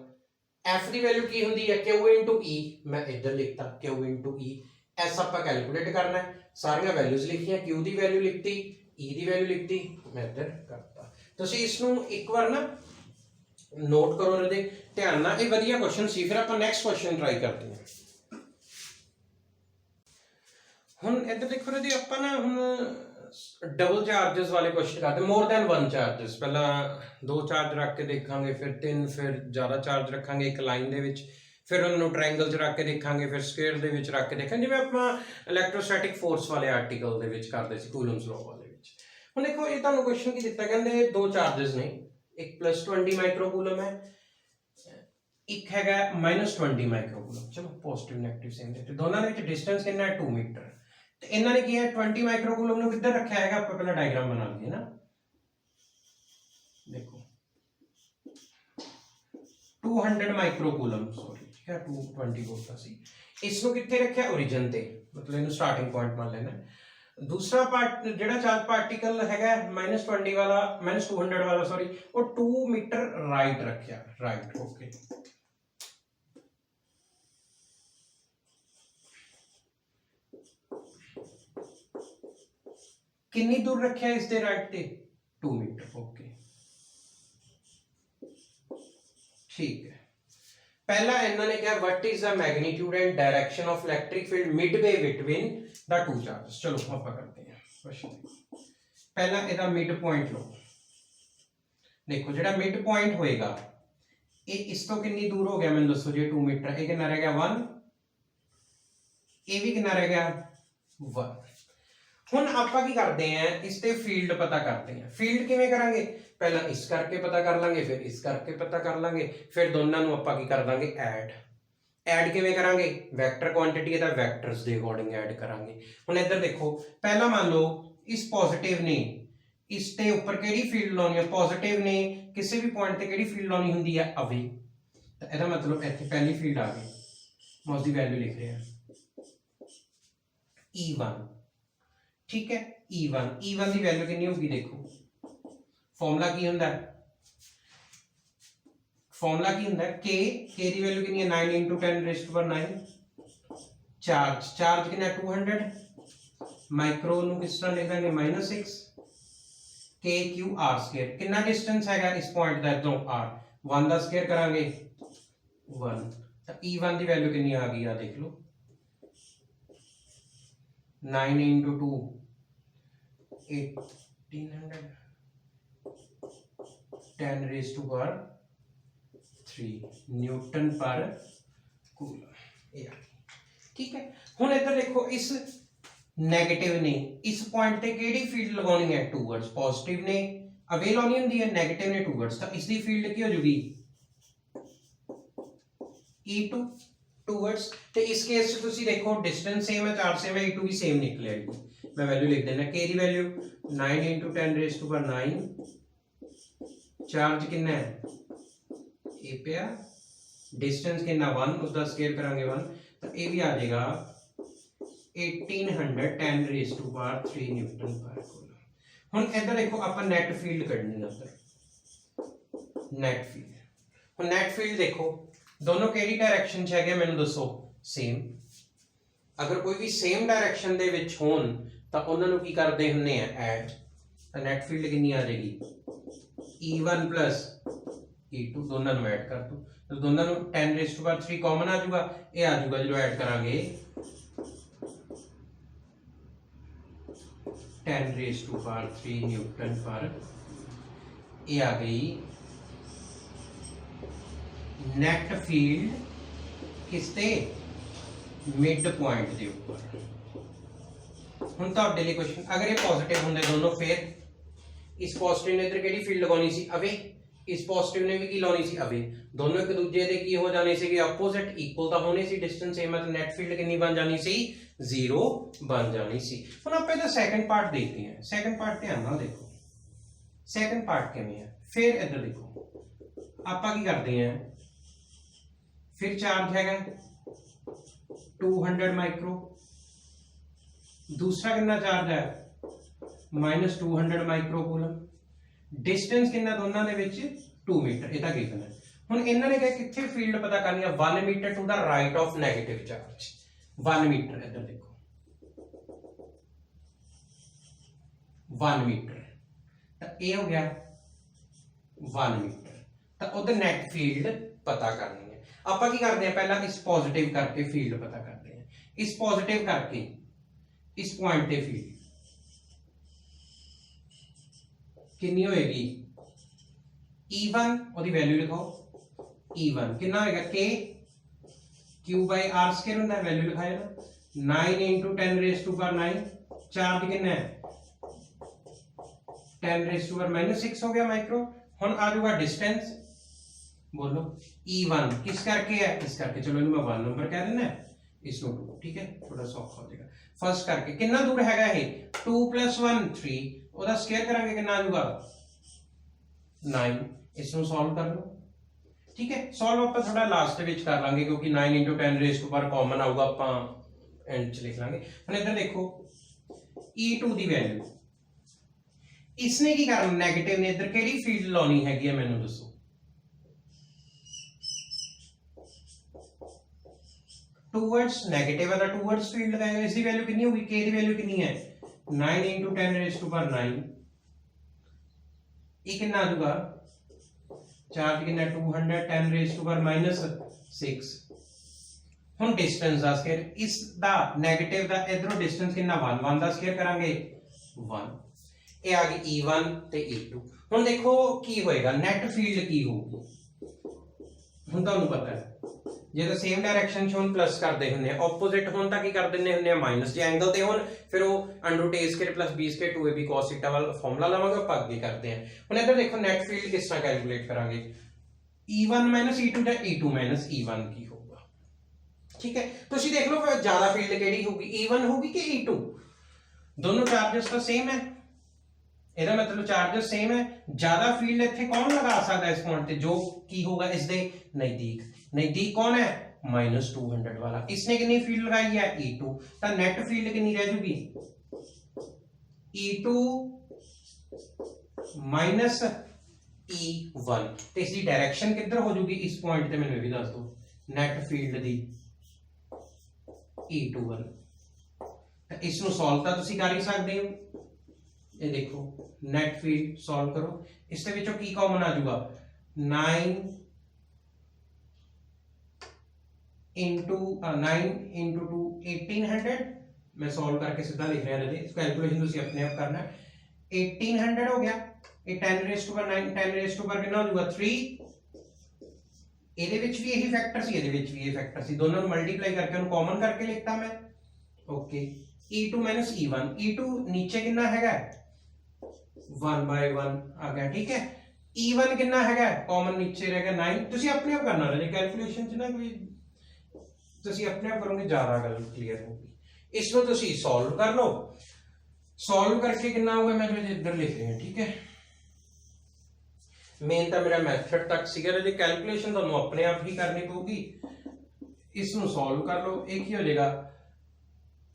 f ਦੀ वैल्यू की हुंदी है q * e, मैं इधर लिखता q * e। s ਆਪਾਂ कैलकुलेट करना है, सारियां वैल्यूज लिखियां, q ਦੀ वैल्यू लिखती, e ਦੀ वैल्यू लिखती, मैं इधर करता। ਤੁਸੀਂ ਇਸ ਨੂੰ ਇੱਕ ਵਾਰ ਨਾ ਨੋਟ ਕਰੋ ਇਹਦੇ ਧਿਆਨ ਨਾਲ, ਇਹ ਵਧੀਆ ਕੁਐਸਚਨ ਸੀ। ਫਿਰ ਆਪਾਂ ਨੈਕਸਟ ਕੁਐਸਚਨ ਟਰਾਈ ਕਰਦੇ ਹਾਂ। ਹੁਣ ਇੱਧਰ ਦੇਖੋ ਜੀ, ਆਪਾਂ ਨਾ ਹੁਣ डबल चार्जेस वाले क्वेश्चन करते हैं, मोर दैन 1 चार्जेस। पहला 2 चार्ज रख के देखांगे, फिर 3, फिर ज़्यादा चार्ज रखांगे एक लाइन दे विच, फिर उन्होंने ट्रायंगल च रख के देखांगे, फिर स्क्वेयर दे विच रख के देखांगे, जिवें आपां इलैक्ट्रोस्टैटिक फोर्स वाले आर्टिकल दे विच करदे सी, कूलम्स लॉ वाले विच। हुण देखो ये तुहानूं क्वेश्चन की दित्ता, कहंदे 2 चार्जेस ने, एक +20 माइक्रोकूलम है, एक हैगा -20 माइक्रोकूलम। चलो पॉजिटिव नेगेटिव सेम दे, दोनों दे विच डिस्टेंस कितना है 2 मीटर। तो इन्होंने की है 20 माइक्रोकूलम ने किधर रखा है, आप पहला डायग्राम बना लिए ना। देखो 200 माइक्रोकूलम, सॉरी ठीक है 220 बोलता सी, इसको कितने रखा ओरिजिन ते, मतलब इन्हें स्टार्टिंग पॉइंट मान लेना। दूसरा पार्ट जेड़ा चार्ज पार्टिकल हैगा -20 वाला, -200 वाला सॉरी, वो 2 मीटर राइट रखा, राइट ओके। कितनी दूर रखा है इसके राइट ते 2 मीटर ओके ठीक है। पहला इन्होंने क्या, what is the magnitude and direction of electric field Midway between the 2 charges. चलो आप करते हैं क्वेश्चन। पहला इहदा मिड पॉइंट लो, देखो जेड़ा मिड पॉइंट होएगा ये इस तो कितनी दूर हो गया, मैंने दसो जी 2 मीटर, ये कितना रह गया 1, ये भी कितना रह गया 1। हुण आपां की करते हैं, इस ते फील्ड पता करते हैं। फील्ड किवें करांगे, पहला इस करके पता कर लांगे, फिर इस करके पता कर लांगे, फिर दोनों नूं आपां की कर दांगे ऐड किवें करांगे, वैक्टर क्वांटिटी दा वैक्टर्स दे अकॉर्डिंग ऐड करांगे। हुण इधर देखो, पहला मान लो इस पॉजिटिव ने इस ते ऊपर किहड़ी फील्ड लाउणी है, पॉजिटिव ने किसी भी पॉइंट ते किहड़ी फील्ड लाउणी हुंदी है अवे, तो इहदा मतलब इत्थे पहली फील्ड आ गई, मैं उसकी वैल्यू लिख रहा E1 ठीक है। E1 की वैल्यू कितनी होगी, देखो फॉर्मूला की हुंदा है, K की वैल्यू कितनी है 9 × 10⁻⁹। चार्ज कितना 200, माइक्रो नूं किस तरह लिख देंगे -6 kqr²। कितना डिस्टेंस हैगा इस पॉइंट का इधरों r, 1 का स्क्वायर करांगे 1, तो E1 की वैल्यू कितनी आ गई, आ देख लो 9 × 2 1800 10⁻³ न्यूटन पर कूलम। ठीक है। हुण इधर देखो, इस नेगेटिव ने इस पॉइंट ते केड़ी फील्ड लगानी है, टूवर्ड्स। पॉजिटिव ने अवे लानी हुंदी है, नेगेटिव ने टूवर्ड्स, तो इसकी फील्ड की हो जाएगी E2 टूवर्ड्स। तो इस केस से तुसी देखो डिस्टेंस सेम है, चार्ज सेम है, E2 भी सेम निकलेगी। मैं वैल्यू लिख देना, K की वैल्यू 9 × 10⁻⁹। चार्ज कितना है ए पे, डिस्टेंस कितना 1, उसका स्क्वायर करांगे 1, तो ये भी आ जाएगा 1800 10⁻³ न्यूटन पर कूलम। हुण इधर देखो आप नेट फील्ड कढनी है, उधर नेट फील्ड। हुण नेट फील्ड देखो दोनों केड़ी डायरेक्शन च है, मैनूं दसो सेम। अगर कोई भी सेम डायरेक्शन दे विच होण तां उन्हां नूं की करदे हुंदे आ ऐड, तो नेट फील्ड कितनी आ जाएगी E1 + E2 दोनों ਨੂੰ ऐड कर दो तो दोनों ਨੂੰ 10⁻³ कॉमन आ जाऊगा ये आ जाऊगा जो ऐड करांगे 10⁻³ न्यूटन पर ये आ गई नेट फील्ड किसते मिड पॉइंट के ऊपर। हुण तुहाडे लई क्वेश्चन अगर ये पॉजिटिव होंदे दोनों फिर इस पॉजिटिव ने इधर किहड़ी फील्ड लगाउणी सी अवे इस पॉजिटिव ने भी की लाउणी सी अवे दोनों एक दूजे दे की हो जाने सी अपोजिट इक्वल तो होने सी डिस्टेंस सेम है तो नेट फील्ड कितनी बन जानी सी 0 बन जानी सी। हुण आपां इहदा सेकंड पार्ट देखते हैं सेकंड पार्ट ध्यान नाल देखो सेकंड पार्ट किवें है फिर इधर देखो आपां की करते हैं फिर चार्ज हैगा 200 माइक्रो दूसरा कितना चार्ज है -200 माइक्रो कूलम डिस्टेंस कितना दोनों दे विच 2 मीटर इहदा गिवन है। हुण इन्हां ने कहा कित्थे फील्ड पता करनी है 1 meter to the right of negative charge 1 meter इधर देखो 1 मीटर तो ये हो गया 1 मीटर तो उधर नेट फील्ड पता करनी है। आपां की करते हैं पहला इस पॉजिटिव करके फील्ड पता करते हैं इस पॉजिटिव करके इस पॉइंट पे फील्ड कितनी होएगी E1 ओदी वैल्यू लिखो E1 कितना होएगा K Q/r² होता है वैल्यू लिखाया ना 9 × 10⁻⁹ चार्ज कितना है 10⁻⁻6 हो गया माइक्रो। हुण आ जाऊगा डिस्टेंस बोलो E1 किस करके है इस करके चलो इन्हें मैं 1 नंबर कह देना इसको 2 ठीक है थोड़ा सौखा हो जाएगा फर्स्ट करके कितना दूर हैगा ये 2 + 1 3 ओदा स्क्वायर करांगे कितना आ जाऊगा 9 इसको सॉल्व कर लो ठीक है सॉल्व ਆਪਾਂ थोड़ा लास्ट ਵਿੱਚ कर ਲਾਂਗੇ क्योंकि 9 × 10⁻⁴ कॉमन आऊगा ਆਪਾਂ एंड ਚ लिख ਲਾਂਗੇ। ਹੁਣ ਇੱਧਰ देखो E2 ਦੀ वैल्यू इसने की करना नेगेटिव ने इधर केड़ी फील्ड लानी हैगी है ਮੈਨੂੰ ਦੱਸੋ टूवर्ड्स नेगेटिव है टूवर्ड्स फील्ड लगाएगा इसकी वैल्यू कितनी होगी k की वैल्यू कितनी है 9 × 10⁻⁹ ये कितना आ जाएगा चार्ज कितना 210⁻⁻6 हुन डिस्टेंस दा स्क्वायर इस दा नेगेटिव दा इधरों डिस्टेंस कितना 1 दा स्क्वायर करांगे 1 ये आ गई E1 ते E2। हुन देखो की होएगा नेट फील्ड की होगी हुन तुहानू पता है जे तो सेम डायरेक्शन च प्लस करते होंगे ऑपोजिट होने तक ही कर देने होंगे माइनस जो एंगल ते होन फिर वो √a² + b² 2ab cos θ वाला फॉर्मूला लावांगे आप आगे करते हैं। हुन इधर देखो नेट फील्ड किस तरह कैलकुलेट करांगे E1 - E2 या E2 - E1 की होगा ठीक है। तुसीं देख लो ज्यादा फील्ड केड़ी होगी E1 होगी कि E2 दोनों चार्जेस तो सेम है ਇਹਦਾ मतलब चार्जेस सेम है ज्यादा फील्ड इत्थे कौन लगा सकता है इस पॉइंट पे जो की होगा इस दे नजदीक कौन है -200 वाला इसने कितनी फील्ड लगाई है E2 तो नेट फील्ड कितनी रह जूगी E2 - E1 तो इसकी डायरेक्शन किधर हो जूगी इस पॉइंट पे मैंने भी दस दो नेट फील्ड दी E2 वाल तो इसनु सॉल्व तो तुसीं कर ही सकते हो ये देखो नेट फील्ड सॉल्व करो इसके विचों की कॉमन आ जाऊगा 9 × 2 1800 मैं सॉल्व करके सीधा लिख रहा है कैलकुलेशन तुसीं अपने आप करना 1800 हो गया ये 10⁻⁹ 10⁻⁴ कितना हो जाऊगा 3 ਇਹਦੇ ਵਿੱਚ ਵੀ ਇਹੀ ਫੈਕਟਰ ਸੀ ਇਹਦੇ ਵਿੱਚ ਵੀ ਇਹ ਫੈਕਟਰ ਸੀ दोनों ਨੂੰ मल्टीप्लाई करके ਉਹਨੂੰ कॉमन करके लिखता मैं ओके E2 - E1 E2 नीचे कितना हैगा 1/1 आ गया ठीक है E1 कितना हैगा कॉमन नीचे रहेगा 9 तुसी अपने आप करना है कैलकुलेशन च ना कोई तुसी अपने आप करोगे ज्यादा गल क्लियर होगी इसको तुसी सॉल्व कर लो सॉल्व करके कितना होगा मैं जो इधर लिख रहे हैं ठीक है मेन तो मेरा मैथड तक सीगा जी कैलकुलेशन तुहानू अपने आप ही करनी पऊगी इसको सॉल्व कर लो एक ही हो जाएगा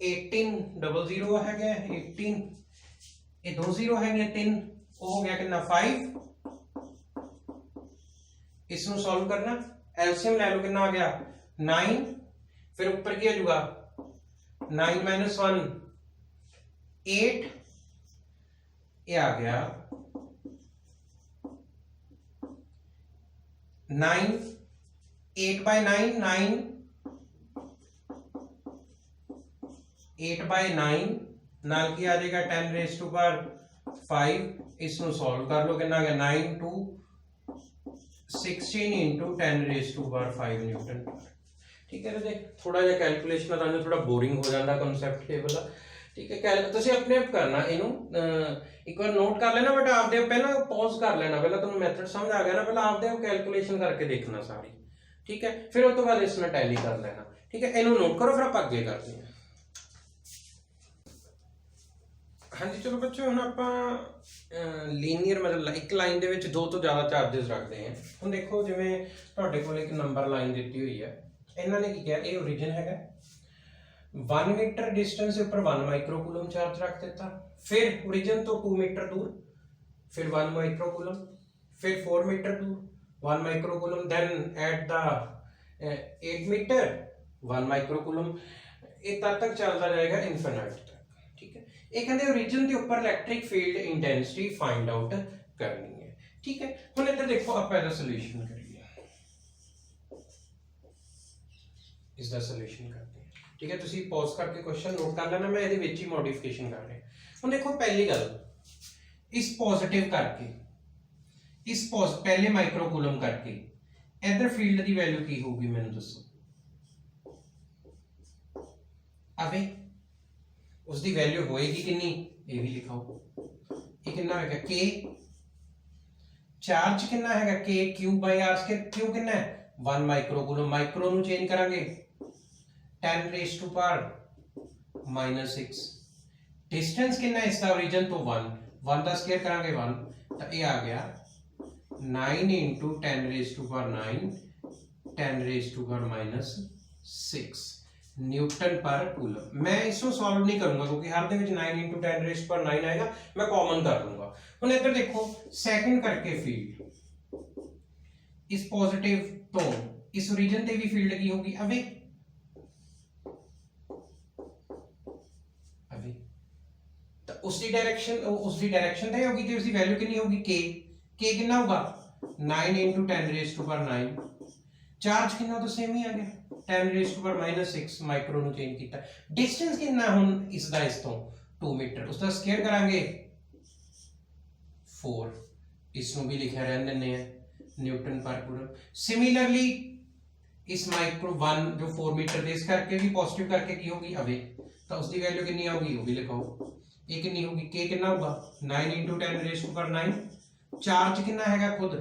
1800 है 18 ये 2 0 है 3 वो हो गया कितना 5 इसको सॉल्व करना एलसीएम ले लो कितना आ गया 9 फिर ऊपर क्या होगा 9 - 1 8 ये आ गया 9 8 by 9 9 8 by 9 नाल की आ जाएगा 10 रेज़ टू पावर 5 इसनों सॉल्व कर लो कितना आ गया 9 to 16 into 10 raise to power 5 newton. ठीक है जी थोड़ा जिहा कैलकुलेशन तुहानूं थोड़ा बोरिंग हो जाता कॉन्सैप्ट ये वाला। ठीक है तुसीं अपने आप करना इनू एक बार नोट कर लेना बट आपदे पहला पॉज कर लेना पहला तुहानूं मैथड समझ आ गया ना पहला आपदे कैलकुलेशन करके देखना सारी। ठीक है फिर उस तो बाद इस नाल टैली कर लेना। ठीक है इनू नोट करो फिर आप अगे करते हैं। हाँ जी चलो बच्चों हुण आपां लीनियर मतलब एक लाइन दे विच दो तो ज़्यादा चार्जेस रखते हैं। हुण देखो जिवें तुहाडे कोल एक नंबर लाइन दी हुई है इन्होंने की किया ये ओरिजिन है 1 मीटर डिस्टेंस के ऊपर 1 माइक्रोकूलम चार्ज रख देता फिर ओरिजिन तो 2 मीटर दूर फिर 1 माइक्रोकूलम फिर 4 मीटर दूर 1 microcoulomb then at the 8 meter 1 microcoulomb ये तब तक चलता जाएगा इनफिनिट तक। ठीक है ये कहते ओरिजिन के ऊपर electric field intensity find out करनी है। ठीक है हुण इधर देखो आप इसका सॉल्यूशन करिए इसका सॉल्यूशन करते हैं। ठीक है तुसीं पॉज करके क्वेश्चन नोट कर लेना मैं ये ही मॉडिफिकेशन कर रहा। हुण देखो पहली गल इस पॉजिटिव करके इस पहले माइक्रोकूलम करके इधर फील्ड की वैल्यू की होगी मैनूं दसो अबे उसकी वैल्यू होएगी कितनी ये भी लिखाओ ये कितना है के चार्ज कितना है के q by r square q कितना है 1 माइक्रोकूलम माइक्रो नु चेंज करांगे 10 रेज़ टू पावर -6 डिस्टेंस कितना है इसका ओरिजिन तो 1 का स्क्वायर करांगे 1 तो ये आ गया 9 into 10 raise to power 9 10 raise to power -6 newton पर कूलम। मैं इसको सॉल्व नहीं करूंगा क्योंकि हर दे विच 9 into 10 रेज़ पर 9 आएगा मैं कॉमन कर लूंगा। हुण इधर देखो सेकंड करके फील्ड इस पॉजिटिव तो इस ओरिजिन ते भी फील्ड की होगी अवे अवे तो उसकी डायरेक्शन ते होगी तो उसकी वैल्यू कितनी होगी के कितना होगा 9 into 10 raise to power 9 charge कितना तो सेम ही आ गया 10 रेज़ टू पावर -6 माइक्रो नु चेंज किया डिस्टेंस कितना हुन इसदा इस तो 2 मीटर उसका स्क्वायर करांगे 4 इसनु भी लिखा रहन देने हैं न्यूटन पर कूलम। सिमिलरली इस माइक्रो 1 जो 4 मीटर दे इस करके भी पॉजिटिव करके की होगी अवे तो उसकी वैल्यू कितनी होगी वो भी लिखाओ ये कितनी होगी के कितना होगा 9 into 10 raise to power 9 charge कितना हैगा खुद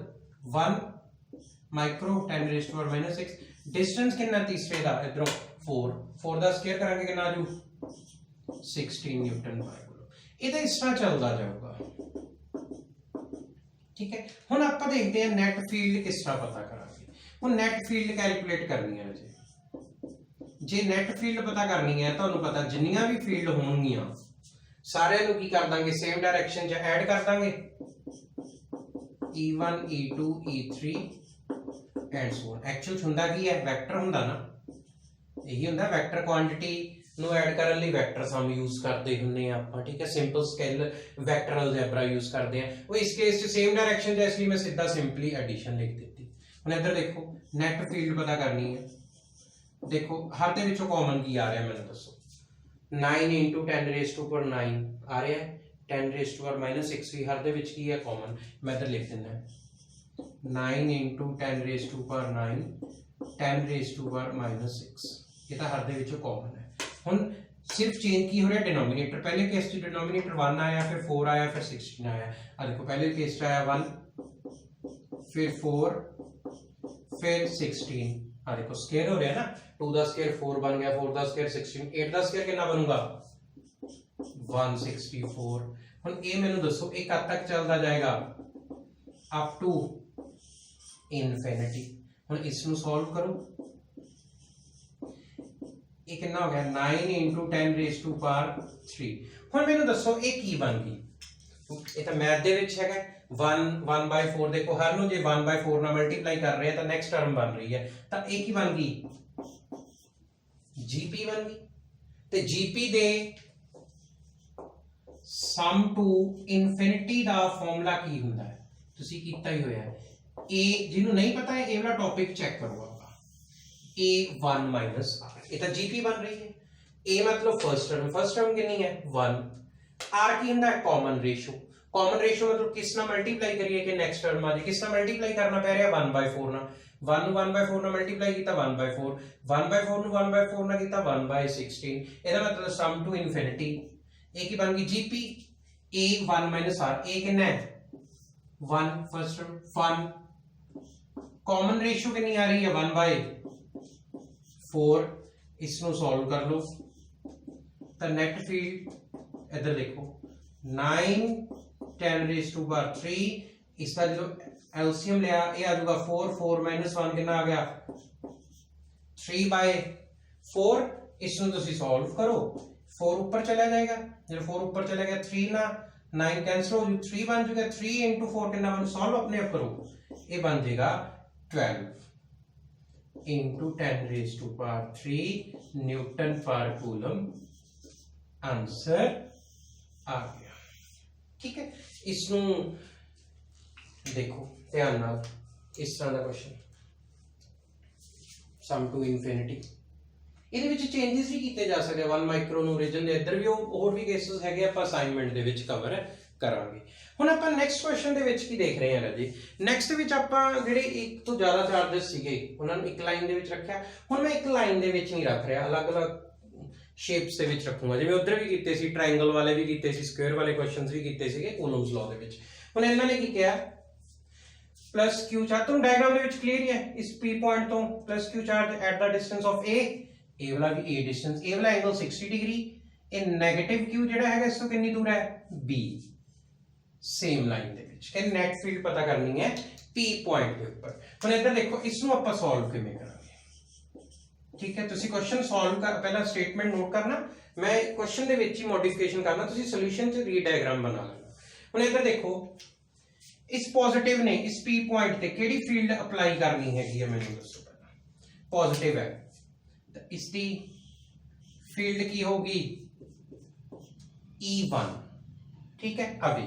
1 micro 10 raise to power -6 distance कितना तीसरे दा इधरों 4 दा स्क्वायर करांगे कितना आजू 16 न्यूटन पर कूलम ये तो इस तरह चलता जाऊगा। ठीक है हुण आपां देखते हैं नेट फील्ड किस तरह पता करांगे। हुण नेट फील्ड कैलकुलेट करनी है जे नेट फील्ड पता करनी है तुहानूं पता जिन्नियां भी फील्ड होणगियां सारिਆਂ ਨੂੰ ਕੀ कर दांगे सेम डायरेक्शन च ऐड कर Dange E1 E2 E3 and so on. Actual हुंदा की है वैक्टर हुंदा ना यही हुंदा वैक्टर क्वांटिटी नु ऐड करन लई वैक्टर्स हम यूज करते हुंने आपां। ठीक है simple scale vector algebra use करते हैं वो इस केस च सेम डायरेक्शन है इसलिए मैं सीधा सिंपली एडिशन लिख देती। हुण इधर देखो नेट फील्ड पता करनी है देखो हर दे विचों कॉमन की आ रहा है मैनूं दसो 9 into 10 रेज़ टू पावर 9 आ रहा है 10 रेज़ टू पावर -6 भी हर दे विच की है कॉमन मैं इधर लिख देना 9 into 10 raise to power 9 10 raise to power -6 ये तो हर दे विचों कॉमन है। हुण सिर्फ चेंज की हो रहा है डिनोमिनेटर पहले केस च डिनोमिनेटर 1 आया फिर 4 आया फिर 16 आया आ देखो पहले केस च आया 1 फिर 4 फिर 16 आ देखो स्क्वायर हो रहा है ना 2 का स्क्वायर 4 बन गया 4 का स्क्वायर 16 8 का स्क्वायर कितना बनूगा 164। हुण ये मैनूं दसो ये कब तक चलता जाएगा अप टू इनफिनिटी। हुण इसनूं सॉल्व करो ये कितना हो गया 9 into 10 रेज़ टू पावर 3। हुण मैनूं दसो ये की बन गई ये तो मैथ दे विच हैगा 1/4 देखो हर नु जे 1/4 ना मल्टीप्लाई कर रहे हैं तो नेक्स्ट टर्म बन रही है तो एक ही बन गई जीपी बन गई ते जीपी दे सम टू इनफिनिटी दा फार्मूला की हुंदा है तुसी कीता ही होया ए जिन्हों नहीं पता है ए वाला टॉपिक चेक करो आप A1 माइनस आर, ये तो जीपी बन रही है। ए मतलब फर्स्ट टर्म कितनी है 1, आर की है कॉमन रेशो, कॉमन रेशो मतलब किस ना मल्टीप्लाई करिए कि नेक्स्ट टर्म आ जाए, किस ना मल्टीप्लाई करना पै रहा 1/4 ना, 1/4 ना मल्टीप्लाई किया 1/4, 1/4 ਨੂੰ 1/4 ਨਾ ਕੀਤਾ 1/16, ਇਹਦਾ ਮਤਲਬ ਸਮ ਟੂ ਇਨਫਿਨਿਟੀ ਇਹ ਕੀ ਬਣ ਗਈ जीपी A1 माइनस आर, ए कितना है 1 फर्स्ट टर्म 1, कॉमन रेशियो कितनी आ रही है 1/4, इसको सॉल्व कर लो तो नेट फील्ड इधर देखो 9 10 रेज़ टू पावर 3, इसका जो एलसीएम लिया ये आ जाएगा 4, 4 माइनस 1 कितना आ गया 3/4, इसको तुसी सॉल्व करो 4 ऊपर चला जाएगा, जब 4 ऊपर चला गया 3 ना 9 कैंसिल हो जाएगा 3 बन जाएगा, 3 into 4 कितना बन, सॉल्व अपने आप करो, ये बन जाएगा 12 into 10 raised to power 3 Newton पर कूलम, आंसर आ गया। ठीक है, इसनू देखो ध्यान नाल, इस तरह का क्वेश्चन सम टू इनफिनिटी, ਇਹਦੇ ਵਿੱਚ ਚੇਂजेस ਵੀ ਕੀਤੇ ਜਾ ਸਕਦੇ 1 ਮਾਈਕਰੋ ਨੂੰ ਰੀਜਨ ਦੇ ਇੱਧਰ ਵੀ ਹੋਰ ਵੀ ਕੇਸਸ ਹੈਗੇ ਆਪਾਂ ਅਸਾਈਨਮੈਂਟ ਦੇ ਵਿੱਚ ਕਵਰ ਕਰਾਂਗੇ। ਹੁਣ ਆਪਾਂ ਨੈਕਸਟ ਕੁਐਸਚਨ ਦੇ ਵਿੱਚ ਕੀ ਦੇਖ ਰਹੇ ਹਾਂ ਰਾਜੀ, ਨੈਕਸਟ ਵਿੱਚ ਆਪਾਂ ਜਿਹੜੇ ਇੱਕ ਤੋਂ ਜ਼ਿਆਦਾ ਚਾਰजेस ਸੀਗੇ ਉਹਨਾਂ ਨੂੰ ਇੱਕ ਲਾਈਨ ਦੇ ਵਿੱਚ ਰੱਖਿਆ, ਹੁਣ ਮੈਂ ਇੱਕ ਲਾਈਨ ਦੇ ਵਿੱਚ ਨਹੀਂ ਰੱਖ ਰਿਹਾ, ਅਲੱਗ-ਅਲੱਗ ਸ਼ੇਪਸ ਦੇ ਵਿੱਚ ਰੱਖੂੰਗਾ, ਜਿਵੇਂ ਉਧਰ ਵੀ ਕੀਤੇ ਸੀ ਟ੍ਰਾਇੰਗਲ ਵਾਲੇ ਵੀ ਕੀਤੇ ਸੀ, ਸਕੁਅਰ ਵਾਲੇ ਕੁਐਸਚਨਸ ਵੀ ਕੀਤੇ ਸੀਗੇ ਕੂਲਮਸ ਲਾਅ ਦੇ ਵਿੱਚ। ਹੁਣ ਇਹਨਾਂ ਨੇ ਕੀ ਕਿਹਾ प्लस क्यू चार्ज, तुम डायग्राम ਦੇ ਵਿੱਚ क्लियर ही है, इस P पॉइंट तो plus Q charge at the distance of A, ए वाला भी A डिस्टेंस, ए वाला एंगल 60 डिग्री, ए नेगेटिव क्यू ਜਿਹੜਾ ਹੈਗਾ ਇਸ ਤੋਂ ਕਿੰਨੀ ਦੂਰ ਹੈ B, सेम ਲਾਈਨ ਦੇ ਵਿੱਚ ਕਿ ਨੈਟ ਫੀਲਡ ਪਤਾ ਕਰਨੀ ਹੈ P ਪੁਆਇੰਟ ਦੇ ਉੱਪਰ। ਹੁਣ ਇੱਧਰ ਦੇਖੋ ਇਸ ਨੂੰ ਆਪਾਂ ਸੋਲਵ ਕਿਵੇਂ ਕਰਾਂਗੇ, ਠੀਕ ਹੈ ਤੁਸੀਂ ਕੁਐਸਚਨ ਸੋਲਵ ਕਰ ਪਹਿਲਾਂ ਸਟੇਟਮੈਂਟ ਨੋਟ ਕਰਨਾ, ਮੈਂ ਕੁਐਸਚਨ ਦੇ ਵਿੱਚ ਹੀ ਮੋਡੀਫਿਕੇਸ਼ਨ ਕਰਨਾ, ਤੁਸੀਂ ਸੋਲੂਸ਼ਨ ਚ ਰੀ ਡਾਇਗਰਾਮ ਬਣਾ ਲੈਣਾ। ਹੁਣ ਇੱਧਰ ਦੇਖੋ इस पॉजिटिव ने इस P पॉइंट ते केड़ी फील्ड अप्लाई करनी हैगी है मैंने दसो, पहला पॉजिटिव है तो इसकी फील्ड की होगी E1, ठीक है, अभी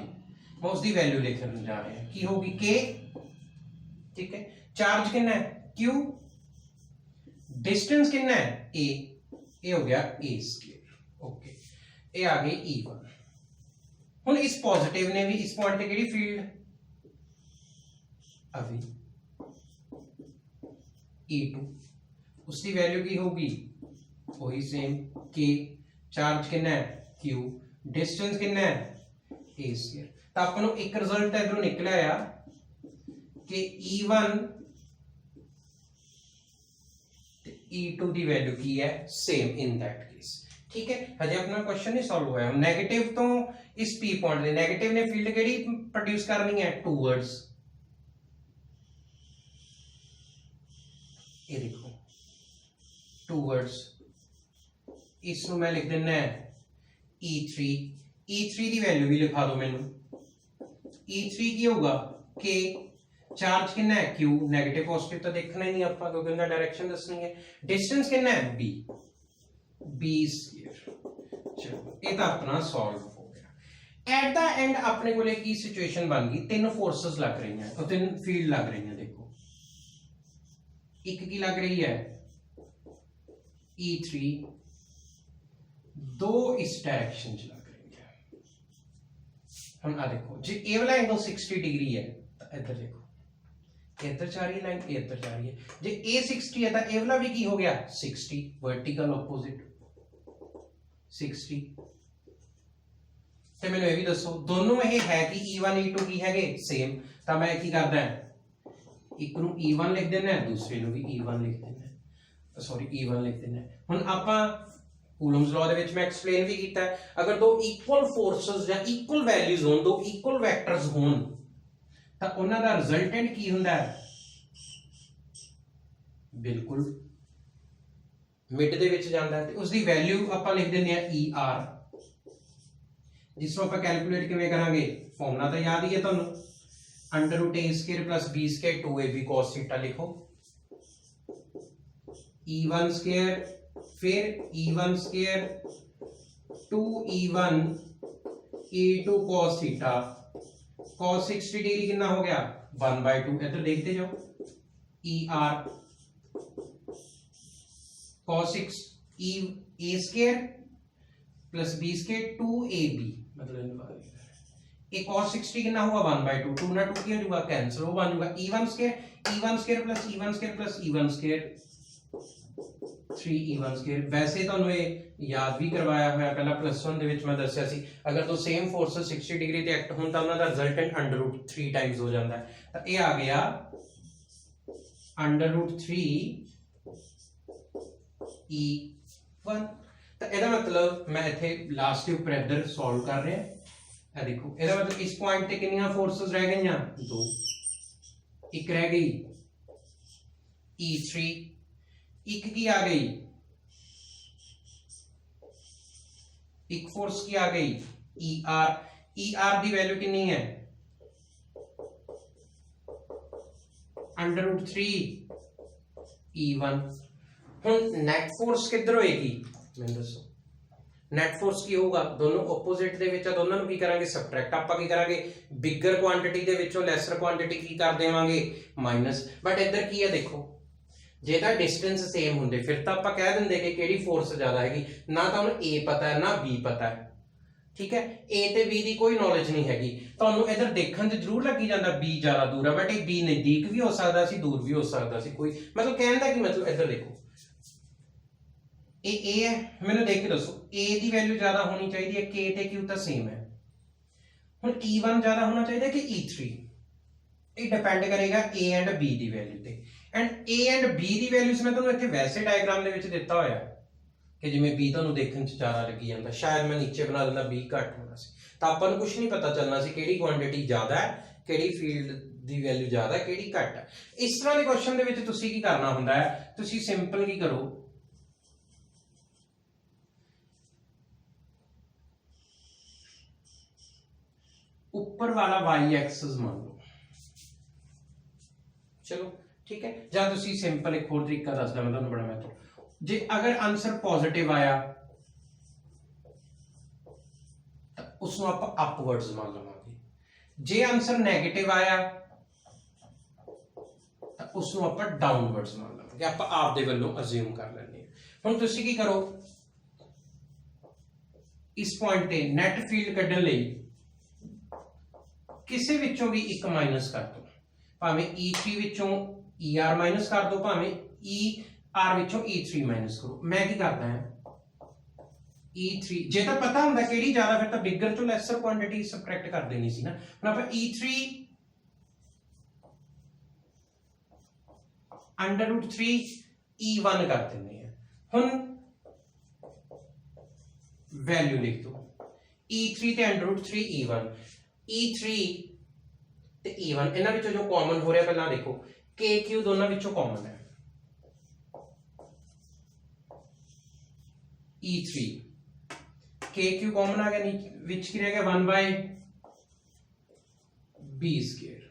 मैं उसकी वैल्यू लिखने जा रहे हैं की होगी K, ठीक है, चार्ज कितना है Q, डिस्टेंस कितना है A, ये हो गया A स्क्वायर, ओके, ये आ गई E1। हुन इस पॉजिटिव ने भी इस पॉइंट ते केड़ी फील्ड अभी E2, उसकी वैल्यू की होगी वही सेम K, चार्ज कितना है Q, डिस्टेंस कितना है A स्क्वायर, तो अपन एक रिजल्ट इधरों निकला आ कि E1 E2 की वैल्यू की है सेम इन दैट केस। ठीक है, हजे अपना क्वेश्चन नहीं सॉल्व हुआ, नेगेटिव तो इस P पॉइंट ने नेगेटिव ने फील्ड केड़ी प्रोड्यूस करनी है टूवर्ड्स, ये देखो टूवर्ड्स, इसको मैं लिख देना है E3, E3 की वैल्यू भी लिखा दो मैनू, E3 की होगा K, चार्ज कितना है Q, नेगेटिव पॉजिटिव तो देखना ही नहीं आपका क्योंकि उनका डायरेक्शन दसनी है, डिस्टेंस कितना है B स्क्वायर। चलो ये तो अपना सॉल्व हो गया। एट द एंड अपने को की सिचुएशन बन गई, तीन फोर्सेस लग रही हैं और तीन फील्ड लग रही हैं, देखो एक की लग रही है E3, दो इस डायरेक्शन च लग रही है। हम आ देखो जी ए वाला एंगल 60 डिग्री है तो इधर देखो इधर जा रही है लाइन, इधर जा रही है, जे A 60 है तो ए वाला भी की हो गया 60, वर्टिकल ऑपोजिट 60। तो मैंने ये भी दसो दोनों में ये है कि E1 E2 की है सेम, तो मैं की करदा है एक ਨੂੰ E1 लिख देना है, दूसरे ਨੂੰ भी E1 लिख देना है, सॉरी E1 लिख देना है। हुन आपां कूलम्स लॉ दे विच मैं एक्सप्लेन भी कीता है, अगर दो इक्वल फोर्सेस या इक्वल वैल्यूज होन, दो इक्वल वेक्टर्स होन तां उन्हां दा रिजल्टेंट की हुंदा है, बिल्कुल मिड दे विच जांदा है, ते उसदी वैल्यू आपां लिख दिंदे आ ER, जिसको आपां कैलकुलेट किवें करांगे, फॉर्मूला तो याद ही है तुहानूं, under root A square plus B square 2ab cos theta लिखो, E1 स्क्वायर फिर E1 square 2E1 E2 cos theta, cos 60 degree कितना हो गया 1/2 इधर देखते जाओ, ER cos 6 A square plus B square 2AB, मतलब ये cos 60 कितना हुआ 1/2, 2 ना 2 क्या होगा कैंसिल, वो बन जाएगा E1 square plus E1 square plus E1 square 3E1 square. वैसे तो ये याद भी करवाया हुआ पहला +1 ਦੇ ਵਿੱਚ ਮੈਂ ਦੱਸਿਆ ਸੀ, अगर तो सेम फोर्सेस 60 डिग्री ਤੇ ਐਕਟ ਹੋਣ ਤਾਂ ਉਹਨਾਂ ਦਾ ਰਿਜ਼ਲਟੈਂਟ √3 ਟਾਈਮਸ ਹੋ ਜਾਂਦਾ ਹੈ, ਤਾਂ ਇਹ ਆ ਗਿਆ √3 E1। ਤਾਂ ਇਹਦਾ मतलब मैं ਇੱਥੇ ਲਾਸਟ ਦੇ ਉੱਪਰ ਇੱਧਰ ਸੋਲਵ ਕਰ ਰਿਹਾ, ਇਹ ਦੇਖੋ ਇਹਦਾ मतलब इस पॉइंट ਤੇ ਕਿੰਨੀਆਂ फोर्सेस ਰਹਿ ਗਈਆਂ 2, ਇੱਕ ਰਹਿ ਗਈ E3, एक की आ गई, एक फोर्स की आ गई ER दी वैल्यू कितनी है √3 E1। हुन नेट फोर्स किधर होएगी मैं दसो, नेट फोर्स की होगा दोनों ओपोजिट दे विच, दोनों ਨੂੰ ਕੀ ਕਰਾਂਗੇ ਸਬਟ੍ਰੈਕਟ, ਆਪਾਂ ਕੀ ਕਰਾਂਗੇ ਬਿਗਰ ਕੁਆਂਟੀਟੀ ਦੇ ਵਿੱਚੋਂ ਲੈਸਰ ਕੁਆਂਟੀਟੀ ਕੀ ਕਰ ਦੇਵਾਂਗੇ ਮਾਈਨਸ। ਬਟ ਇੱਧਰ ਕੀ ਹੈ ਦੇਖੋ, ਜੇ ਤਾਂ डिस्टेंस सेम ਹੁੰਦੇ ਫਿਰ ਤਾਂ ਆਪਾਂ ਕਹਿ ਦਿੰਦੇ ਕਿ ਕਿਹੜੀ ਫੋਰਸ ਜ਼ਿਆਦਾ ਹੈਗੀ, ਨਾ ਤਾਂ ਉਹਨੂੰ A ਪਤਾ ਹੈ ਨਾ B ਪਤਾ ਹੈ, ਠੀਕ ਹੈ A ਤੇ B ਦੀ ਕੋਈ ਨੌਲੇਜ ਨਹੀਂ ਹੈਗੀ। ਤੁਹਾਨੂੰ ਇੱਧਰ ਦੇਖਣ ਤੇ ਜ਼ਰੂਰ ਲੱਗੀ ਜਾਂਦਾ B ਜ਼ਿਆਦਾ ਦੂਰ ਹੈ, ਬਟ ਇਹ B ਨਜ਼ਦੀਕ ਵੀ ਹੋ ਸਕਦਾ ਸੀ ਦੂਰ ਵੀ ਹੋ ਸਕਦਾ ਸੀ, ਕੋਈ ਮਤਲਬ ਕਹਿਣ ਦਾ ਕੀ ਮਤਲਬ, ਇੱਧਰ ਦੇਖੋ ਇਹ A ਹੈ, ਮੈਨੂੰ ਦੇਖ ਕੇ ਦੱਸੋ A ਦੀ ਵੈਲਿਊ ਜ਼ਿਆਦਾ ਹੋਣੀ ਚਾਹੀਦੀ ਹੈ, K ਤੇ Q ਤਾਂ ਸੇਮ ਹੈ, ਹੁਣ E1 ਜ਼ਿਆਦਾ ਹੋਣਾ ਚਾਹੀਦਾ ਕਿ E3, ਇਹ ਡਿਪੈਂਡ ਕਰੇਗਾ A and B the value ਤੇ। And A and B the values ਮੈਂ ਤੁਹਾਨੂੰ ਇੱਥੇ ਵੈਸੇ ਡਾਇਗਰਾਮ ਦੇ ਵਿੱਚ ਦਿੱਤਾ ਹੋਇਆ ਕਿ ਜਿਵੇਂ B ਤੁਹਾਨੂੰ ਦੇਖਣ ਚ ਜ਼ਿਆਦਾ ਲੱਗੀ ਜਾਂਦਾ, ਸ਼ਾਇਦ ਮੈਂ ਨੀਚੇ ਬਣਾ ਦਿੰਦਾ B ਘੱਟ ਹੋਣਾ ਸੀ, ਤਾਂ ਆਪਾਂ ਨੂੰ ਕੁਝ ਨਹੀਂ ਪਤਾ ਚੱਲਣਾ ਸੀ ਕਿਹੜੀ ਕੁਆਂਟੀਟੀ ਜ਼ਿਆਦਾ ਹੈ, ਕਿਹੜੀ ਫੀਲਡ ਦੀ ਵੈਲਿਊ ਜ਼ਿਆਦਾ ਹੈ, ਕਿਹੜੀ ਘੱਟ ਹੈ। ਇਸ ਤਰ੍ਹਾਂ ਦੇ ਕੁਐਸਚਨ ਦੇ ਵਿੱਚ ਤੁਸੀਂ ਕੀ ਕਰਨਾ ਹੁੰਦਾ ਹੈ, ਤੁਸੀਂ ਸਿੰਪਲ ਕੀ ਕਰੋ, ਉੱਪਰ ਵਾਲਾ y एक्सिस मान लो, चलो ठीक है, ਜਾਂ ਤੁਸੀਂ ਸਿੰਪਲ ਇੱਕ ਹੋਰ ਤਰੀਕਾ ਦੱਸਦਾ ਮੈਂ ਤੁਹਾਨੂੰ ਬੜਾ ਮੈਥਡ, ਜੇ ਅਗਰ ਆਨਸਰ ਪੋਜ਼ਿਟਿਵ ਆਇਆ ਤਾਂ ਉਸ ਨੂੰ ਆਪਾਂ ਅਪਵਰਡਸ ਮੰਨ ਲਵਾਂਗੇ, ਜੇ ਆਨਸਰ 네ਗੇਟਿਵ ਆਇਆ ਤਾਂ ਉਸ ਨੂੰ ਆਪਾਂ ਡਾਊਨਵਰਡਸ ਮੰਨ ਲਵਾਂਗੇ, ਆਪਾਂ ਆਪ ਦੇ ਵੱਲੋਂ ਅਸਿਊਮ ਕਰ ਲੈਂਦੇ ਹਾਂ। ਹੁਣ ਤੁਸੀਂ ਕੀ ਕਰੋ, ਇਸ ਪੁਆਇੰਟ ਤੇ ਨੈਟ ਫੀਲਡ ਕੱਢਣ ਲਈ ਕਿਸੇ ਵਿੱਚੋਂ ਵੀ ਇੱਕ ਮਾਈਨਸ ਕਰ ਦੋ, ਭਾਵੇਂ E3 ਵਿੱਚੋਂ ER ਮਾਈਨਸ ਕਰ ਦੋ, ਭਾਵੇਂ ER ਵਿੱਚੋਂ E3 ਮਾਈਨਸ ਕਰੋ। ਮੈਂ ਕੀ ਕਰਦਾ ਹਾਂ E3, ਜੇ ਤਾਂ ਪਤਾ ਹੁੰਦਾ ਕਿਹੜੀ ਜ਼ਿਆਦਾ ਫਿਰ ਤਾਂ ਬਿਗਰ ਤੋਂ ਲੈਸਰ ਕੁਆਂਟੀਟੀ ਸਬਟ੍ਰੈਕਟ ਕਰ ਦੇਣੀ ਸੀ ਨਾ, ਹੁਣ ਆਪਾਂ E3 √3 E1 ਕਰ ਦਿੰਦੇ ਹਾਂ। ਹੁਣ ਵੈਲਿਊ ਲਿਖ ਦੋ, E3 ਤੇ √3 E1, E3 ਤੇ E1 ਇਹਨਾਂ ਵਿੱਚੋਂ ਜੋ ਕਾਮਨ ਹੋ ਰਿਹਾ ਪਹਿਲਾਂ ਦੇਖੋ KQ ਦੋਨਾਂ ਵਿੱਚੋਂ ਕਾਮਨ ਹੈ, E3 KQ ਕਾਮਨ ਆ ਗਿਆ, ਵਿੱਚ ਕੀ ਰਹਿ ਗਿਆ 1/B स्क्वायर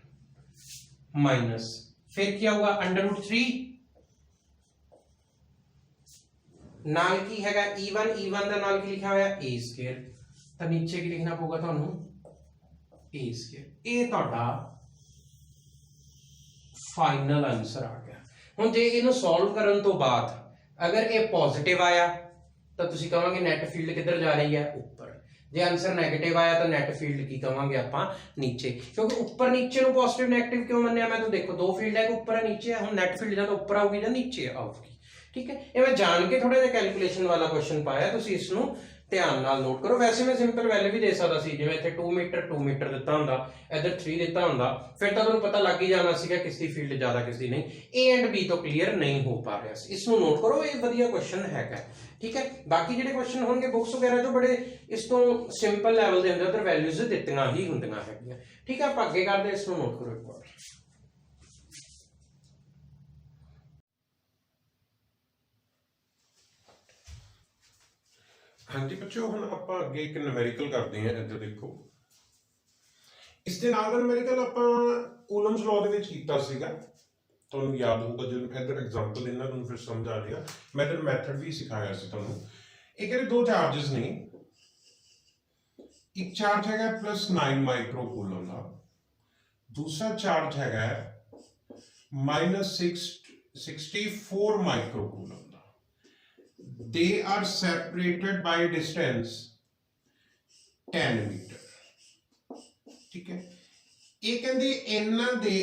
माइनस, फिर क्या होगा √3 नाल की हैगा E1 ਦਾ ਨਾਲ ਕੀ ਲਿਖਿਆ ਹੋਇਆ A स्क्वायर, ਤਾਂ ਨੀਚੇ ਕੀ ਲਿਖਣਾ ਪਊਗਾ ਤੁਹਾਨੂੰ A स्क्वायर। ਇਹ ਤੁਹਾਡਾ फाइनल आंसर आ गया। ਹੁਣ ਜੇ ਇਹਨੂੰ ਸੋਲਵ ਕਰਨ ਤੋਂ ਬਾਅਦ ਅਗਰ ਇਹ ਪੋਜ਼ਿਟਿਵ ਆਇਆ ਤਾਂ ਤੁਸੀਂ ਕਹਾਂਗੇ ਨੈਟ ਫੀਲਡ ਕਿੱਧਰ ਜਾ ਰਹੀ ਹੈ ਉੱਪਰ, ਜੇ ਆंसर 네ਗੇਟਿਵ ਆਇਆ ਤਾਂ ਨੈਟ ਫੀਲਡ ਕੀ ਕਹਾਂਗੇ ਆਪਾਂ ਨੀਚੇ, ਕਿਉਂਕਿ ਉੱਪਰ ਨੀਚੇ ਨੂੰ ਪੋਜ਼ਿਟਿਵ 네ਗੇਟਿਵ ਕਿਉਂ ਮੰਨਿਆ ਮੈਂ, ਤਾਂ ਦੇਖੋ ਦੋ ਫੀਲਡ ਹੈ, ਉੱਪਰ ਹੈ ਨੀਚੇ ਹੈ, ਹੁਣ ਨੈਟ ਫੀਲਡ ਜਾਂ ਤਾਂ ਉੱਪਰ ਆਊਗੀ ਜਾਂ ਨੀਚੇ ਆਊਗੀ, ਠੀਕ ਹੈ। ਇਹ ਮੈਂ ਜਾਣ ਕੇ ਥੋੜਾ ਜਿਹਾ ਕੈਲਕੂਲੇਸ਼ਨ ਵਾਲਾ ਕੁਐਸਚਨ ਪਾਇਆ, ਤੁਸੀਂ ਇਸ ਨੂੰ ਧਿਆਨ ਨਾਲ ਨੋਟ ਕਰੋ। ਵੈਸੇ ਮੈਂ ਸਿੰਪਲ ਵੈਲਿਊ ਵੀ ਦੇ ਸਕਦਾ ਸੀ, ਜਿਵੇਂ ਇੱਥੇ 2 ਮੀਟਰ ਦਿੱਤਾ ਹੁੰਦਾ, ਇੱਧਰ 3 ਦਿੱਤਾ ਹੁੰਦਾ, ਫਿਰ ਤਾਂ ਤੁਹਾਨੂੰ ਪਤਾ ਲੱਗ ਹੀ ਜਾਣਾ ਸੀਗਾ ਕਿਸ ਦੀ ਫੀਲਡ ਜ਼ਿਆਦਾ ਕਿਸ ਦੀ ਨਹੀਂ। A ਐਂਡ B ਤੋਂ ਕਲੀਅਰ ਨਹੀਂ ਹੋ ਪਾ ਰਿਹਾ ਸੀ, ਇਸ ਨੂੰ ਨੋਟ ਕਰੋ, ਇਹ ਵਧੀਆ ਕੁਐਸਚਨ ਹੈਗਾ, ਠੀਕ ਹੈ। ਬਾਕੀ ਜਿਹੜੇ ਕੁਐਸਚਨ ਹੋਣਗੇ ਬੁੱਕਸ ਵਗੈਰਾ ਜੋ ਬੜੇ ਇਸ ਤੋਂ ਸਿੰਪਲ ਲੈਵਲ ਦੇ ਹੁੰਦੇ, ਉਧਰ ਵੈਲਿਊਜ਼ ਦਿੱਤੀਆਂ ਹੀ ਹੁੰਦੀਆਂ ਹੈਗੀਆਂ, ਠੀਕ ਹੈ। ਆਪਾਂ ਅੱਗੇ ਕਰਦੇ, ਇਸ ਨੂੰ ਨੋਟ ਕਰੋ ਇੱਕ ਵਾਰ। हाँ जी बच्चों, हम आप अगे एक न्यूमेरिकल करते हैं। इधर देखो, इस दे नाल दा न्यूमेरिकल आपां कूलम्स लॉ दे विच कीता सीगा, तुहानूं याद होगा। जो इधर एग्जांपल देना तुहानूं फिर समझ आ जाएगा। मैं इधर मैथड भी सिखाया सी तुहानूं। एक दो चार्जेस ने, एक चार्ज है +9 माइक्रो कूलम का, दूसरा चार्ज हैगा -64 माइक्रोकूलम का। They are separated by distance 10 meter. ठीक है, ਇਹ ਕਹਿੰਦੇ ਇਹਨਾਂ ਦੇ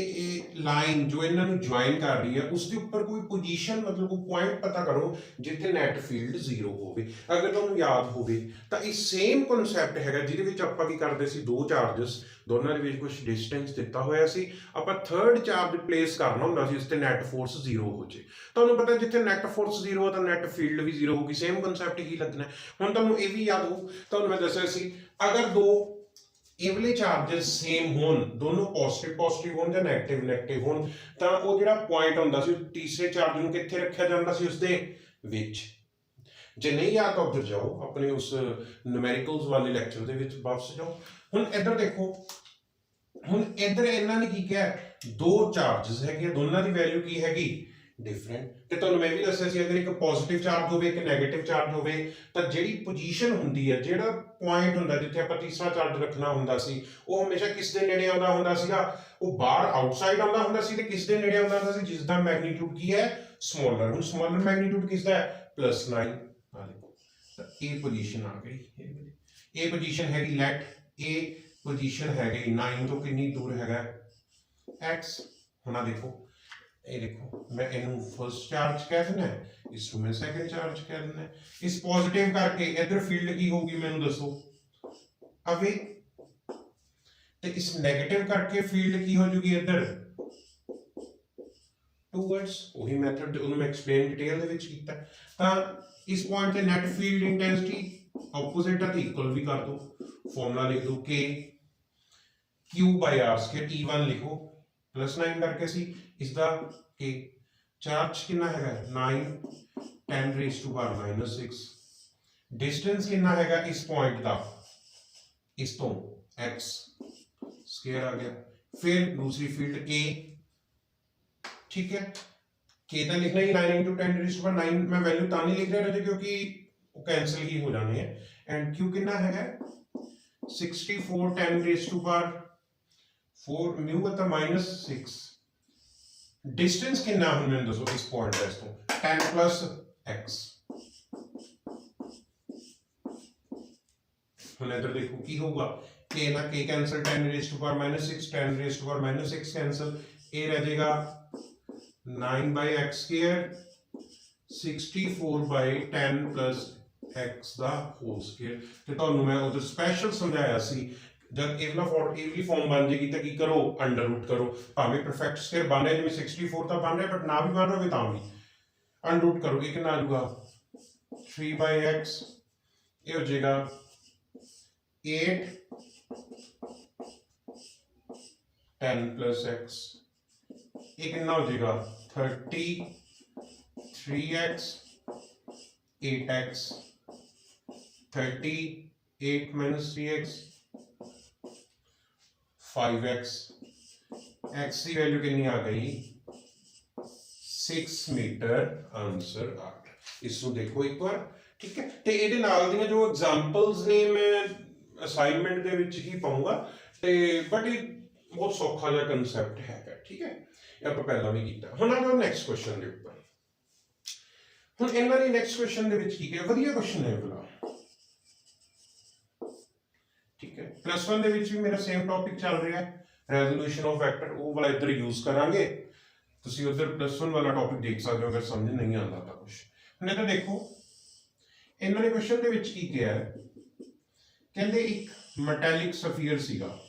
ਲਾਈਨ ਜੋ ਇਹਨਾਂ ਨੂੰ ਜੁਆਇਨ ਕਰ ਰਹੀ ਹੈ ਉਸ ਦੇ ਉੱਪਰ ਕੋਈ ਪੋਜੀਸ਼ਨ ਮਤਲਬ ਕੋਈ ਪੁਆਇੰਟ ਪਤਾ ਕਰੋ ਜਿੱਥੇ ਨੈਟ ਫੀਲਡ 0 ਹੋਵੇ। ਅਗਰ ਤੁਹਾਨੂੰ ਯਾਦ ਹੋਵੇ ਤਾਂ ਇਹ ਸੇਮ ਕਨਸੈਪਟ ਹੈਗਾ ਜਿਹਦੇ ਵਿੱਚ ਆਪਾਂ ਕੀ ਕਰਦੇ ਸੀ, ਦੋ ਚਾਰजेस ਦੋਨਾਂ ਦੇ ਵਿੱਚ ਕੁਝ ਡਿਸਟੈਂਸ ਦਿੱਤਾ ਹੋਇਆ ਸੀ, ਆਪਾਂ ਥਰਡ ਚਾਰਜ ਪਲੇਸ ਕਰਨਾ ਹੁੰਦਾ ਸੀ ਉਸ ਤੇ ਨੈਟ ਫੋਰਸ 0 ਹੋ ਜੇ। ਤੁਹਾਨੂੰ ਪਤਾ ਜਿੱਥੇ ਨੈਟ ਫੋਰਸ 0 ਹੈ ਤਾਂ ਨੈਟ ਫੀਲਡ ਵੀ 0 ਹੋਊਗੀ, ਸੇਮ ਕਨਸੈਪਟ ਹੀ ਲੱਗਣਾ। ਹੁਣ ਤੁਹਾਨੂੰ ਇਹ ਵੀ ਯਾਦ ਹੋ, ਤੁਹਾਨੂੰ ਮੈਂ ਦੱਸਿਆ ਸੀ ਅਗਰ ਦੋ ਇਹ ਵਾਲੇ ਚਾਰजेस ਸੇਮ ਹੋਣ, ਦੋਨੋਂ ਪੋਜ਼ਿਟਿਵ ਹੋਣ ਜਾਂ ਨੈਗੇਟਿਵ ਹੋਣ, ਤਾਂ ਉਹ ਜਿਹੜਾ ਪੁਆਇੰਟ ਹੁੰਦਾ ਸੀ ਤੀਸਰੇ ਚਾਰਜ ਨੂੰ ਕਿੱਥੇ ਰੱਖਿਆ ਜਾਂਦਾ ਸੀ, ਉਸਦੇ ਵਿੱਚ। ਜੇ ਨਹੀਂ ਯਾਦ ਤਾਂ ਉੱਧਰ ਜਾਓ ਆਪਣੇ ਉਸ ਨਿਊਮੈਰੀਕਲਸ ਵਾਲੇ ਲੈਕਚਰ ਦੇ ਵਿੱਚ ਵਾਪਸ ਜਾਓ। ਹੁਣ ਇੱਧਰ ਦੇਖੋ, ਹੁਣ ਇੱਧਰ ਇਹਨਾਂ ਨੇ ਕੀ ਕਿਹਾ, ਦੋ ਚਾਰजेस ਹੈਗੇ, ਦੋਨਾਂ ਦੀ ਵੈਲਿਊ ਕੀ ਹੈਗੀ, डिफरेंट। ਤੇ ਤੁਹਾਨੂੰ ਮੈਂ ਵੀ ਦੱਸਿਆ ਸੀ ਅਗਰ ਇੱਕ ਪੋਜ਼ਿਟਿਵ ਚਾਰਜ ਹੋਵੇ ਇੱਕ ਨੈਗੇਟਿਵ ਚਾਰਜ ਹੋਵੇ ਤਾਂ ਜਿਹੜੀ ਪੋਜੀਸ਼ਨ ਹੁੰਦੀ ਹੈ, ਜਿਹੜਾ ਪੁਆਇੰਟ ਹੁੰਦਾ ਜਿੱਥੇ ਆਪਾਂ ਤੀਸਰਾ ਚਾਰਜ ਰੱਖਣਾ ਹੁੰਦਾ ਸੀ, ਉਹ ਹਮੇਸ਼ਾ ਕਿਸ ਦੇ ਨੇੜੇ ਆਉਂਦਾ ਹੁੰਦਾ ਸੀਗਾ, ਉਹ ਬਾਹਰ ਆਊਟਸਾਈਡ ਆਉਂਦਾ ਹੁੰਦਾ ਸੀ, ਤੇ ਕਿਸ ਦੇ ਨੇੜੇ ਆਉਂਦਾ ਹੁੰਦਾ ਸੀ, ਜਿਸ ਦਾ ਮੈਗਨੀਟਿਊਡ ਕੀ ਹੈ, ਸਮਾਲਰ। ਹੁਣ ਸਮਾਲਰ ਮੈਗਨੀਟਿਊਡ ਕਿਸ ਦਾ ਹੈ, +9। ਆ ਦੇਖੋ ਤਾਂ ਇਹ ਪੋਜੀਸ਼ਨ ਆ ਗਈ, ਇਹ ਪੋਜੀਸ਼ਨ ਹੈਗੀ ਲੈਟ, ਇਹ ਪੋਜੀਸ਼ਨ ਹੈਗੀ 9 ਤੋਂ ਕਿੰਨੀ ਦੂਰ ਹੈਗਾ, x। ਹੁਣ ਆ ਦੇਖੋ, ਇਹ ਦੇਖੋ ਮੈਂ ਇਹਨੂੰ ਫਰਸਟ ਚਾਰਜ ਕਹਿ ਦਿੰਦਾ, ਇਸ ਨੂੰ ਮੈਂ ਸੈਕੰਡ ਚਾਰਜ ਕਹਿ ਦਿੰਦਾ। ਇਸ ਪੋਜ਼ਿਟਿਵ ਕਰਕੇ ਇਧਰ ਫੀਲਡ ਕੀ ਹੋਊਗੀ ਮੈਨੂੰ ਦੱਸੋ, ਅਵੇ। ਤੇ ਇਸ ਨੈਗੇਟਿਵ ਕਰਕੇ ਫੀਲਡ ਕੀ ਹੋ ਜੂਗੀ ਇਧਰ, ਟੂਵਰਡਸ। ਉਹੀ ਮੈਥਡ ਉਹਨੂੰ ਮੈਂ ਐਕਸਪਲੇਨ ਡਿਟੇਲ ਦੇ ਵਿੱਚ ਕੀਤਾ। ਤਾਂ ਇਸ ਪੁਆਇੰਟ ਤੇ ਨੈਟ ਫੀਲਡ ਇੰਟੈਂਸਿਟੀ ਆਪੋਜ਼ਿਟ ਆ ਤੇ ਇਕੁਅਲ ਵੀ ਕਰ ਦੋ, ਫਾਰਮੂਲਾ ਲਿਖ ਦੋ k q/r², E1 ਲਿਖੋ, +9 ਕਰਕੇ ਸੀ इसका के चार्ज कितना है 9 10⁻⁻6। डिस्टेंस कितना है इस पॉइंट का, इस तो x स्क्वायर आ गया। फिर दूसरी फील्ड k, ठीक है, k तो लिखना ही 9 × 10⁻⁹ मैं वैल्यू तो नहीं लिख रहा था क्योंकि वो कैंसिल ही हो जाने हैं। एंड q कितना है 64 10⁻⁴ म्यू का -6। डिस्टेंस कितना है मैंने दसो इस पॉइंट है, इसको 10 + x। ਹੁਣ ਇਧਰ ਦੇਖੋ ਕੀ ਹੋਊਗਾ, k ਨਾ k कैंसिल 10⁻⁻6 10⁻⁻6 कैंसिल, a रह जाएगा 9/x², 64/10 + x ਦਾ ਹੋਲ ਸਕੁਅਰ। ਤੇ ਤੁਹਾਨੂੰ ਮੈਂ ਉਧਰ ਸਪੈਸ਼ਲ ਸਮਝਾਇਆ ਸੀ जब ਇਹ ਵਾਲੀ ਫਾਰਮ ਬਣ ਜੇਗੀ ਤਾਂ ਕੀ ਕਰੋ, ਅੰਡਰ ਰੂਟ ਕਰੋ। ਭਾਵੇਂ ਪਰਫੈਕਟ ਸਕੁਅਰ ਬਣ ਰਿਹਾ ਜਿਵੇਂ 64 ਤਾਂ ਬਣ ਰਿਹਾ, ਬਟ ਨਾ ਵੀ ਬਣ ਰਿਹਾ ਤਾਂ ਵੀ ਅੰਡਰ ਰੂਟ ਕਰੋ। ਇਹ ਕਿੰਨਾ ਆ ਜਾਊਗਾ 3/x, ਇਹ ਹੋ ਜਾਏਗਾ 8 10 + x, ਇਹ ਕਿੰਨਾ ਹੋ ਜਾਏਗਾ 33x 8x 38 - 3x 5x, x की वैल्यू कितनी आ गई 6 मीटर, आंसर 8। इसको देखो एक बार, ठीक है। ਤੇ ਇਹਦੇ ਨਾਲ ਦੀਆਂ ਜੋ ਐਗਜ਼ਾਮਪਲਸ ਨੇ ਮੈਂ ਅਸਾਈਨਮੈਂਟ ਦੇ ਵਿੱਚ ਹੀ ਪਾਉਂਗਾ, ਤੇ ਬਟ ਇਹ ਬਹੁਤ ਸੌਖਾ ਜਿਹਾ ਕਨਸੈਪਟ ਹੈਗਾ, ਠੀਕ ਹੈ। ਇਹ ਆਪਾਂ ਪਹਿਲਾਂ ਵੀ ਕੀਤਾ। ਹੁਣ ਆ ਜਾਓ ਨੈਕਸਟ ਕੁਐਸਚਨ ਦੇ ਉੱਪਰ। ਹੁਣ ਇਹਨਾਂ ਦੀ ਨੈਕਸਟ ਕੁਐਸਚਨ ਦੇ ਵਿੱਚ ਕੀ ਹੈ, ਵਧੀਆ ਕੁਐਸਚਨ ਹੈ ਬਲਾ, ठीक है। +1 ਦੇ ਵਿੱਚ ਵੀ ਮੇਰਾ ਸੇਮ ਟੌਪਿਕ ਚੱਲ ਰਿਹਾ ਹੈ, ਰੈਜ਼ੋਲੂਸ਼ਨ ਆਫ ਵੈਕਟਰ, ਉਹ ਵਾਲਾ ਇੱਧਰ ਯੂਜ਼ ਕਰਾਂਗੇ। ਤੁਸੀਂ ਉਧਰ +1 ਵਾਲਾ ਟੌਪਿਕ ਦੇਖ ਸਕਦੇ ਹੋ ਅਗਰ ਸਮਝ ਨਹੀਂ ਆਉਂਦਾ ਤਾਂ ਕੁਝ। ਹੁਣ ਇੱਧਰ ਦੇਖੋ ਇਹਨਾਂ ਨੇ ਕੁਐਸਚਨ ਦੇ ਵਿੱਚ ਕੀ ਕਿਹਾ ਹੈ, ਕਹਿੰਦੇ ਇੱਕ ਮੈਟੈਲਿਕ ਸਫੀਅਰ ਸੀਗਾ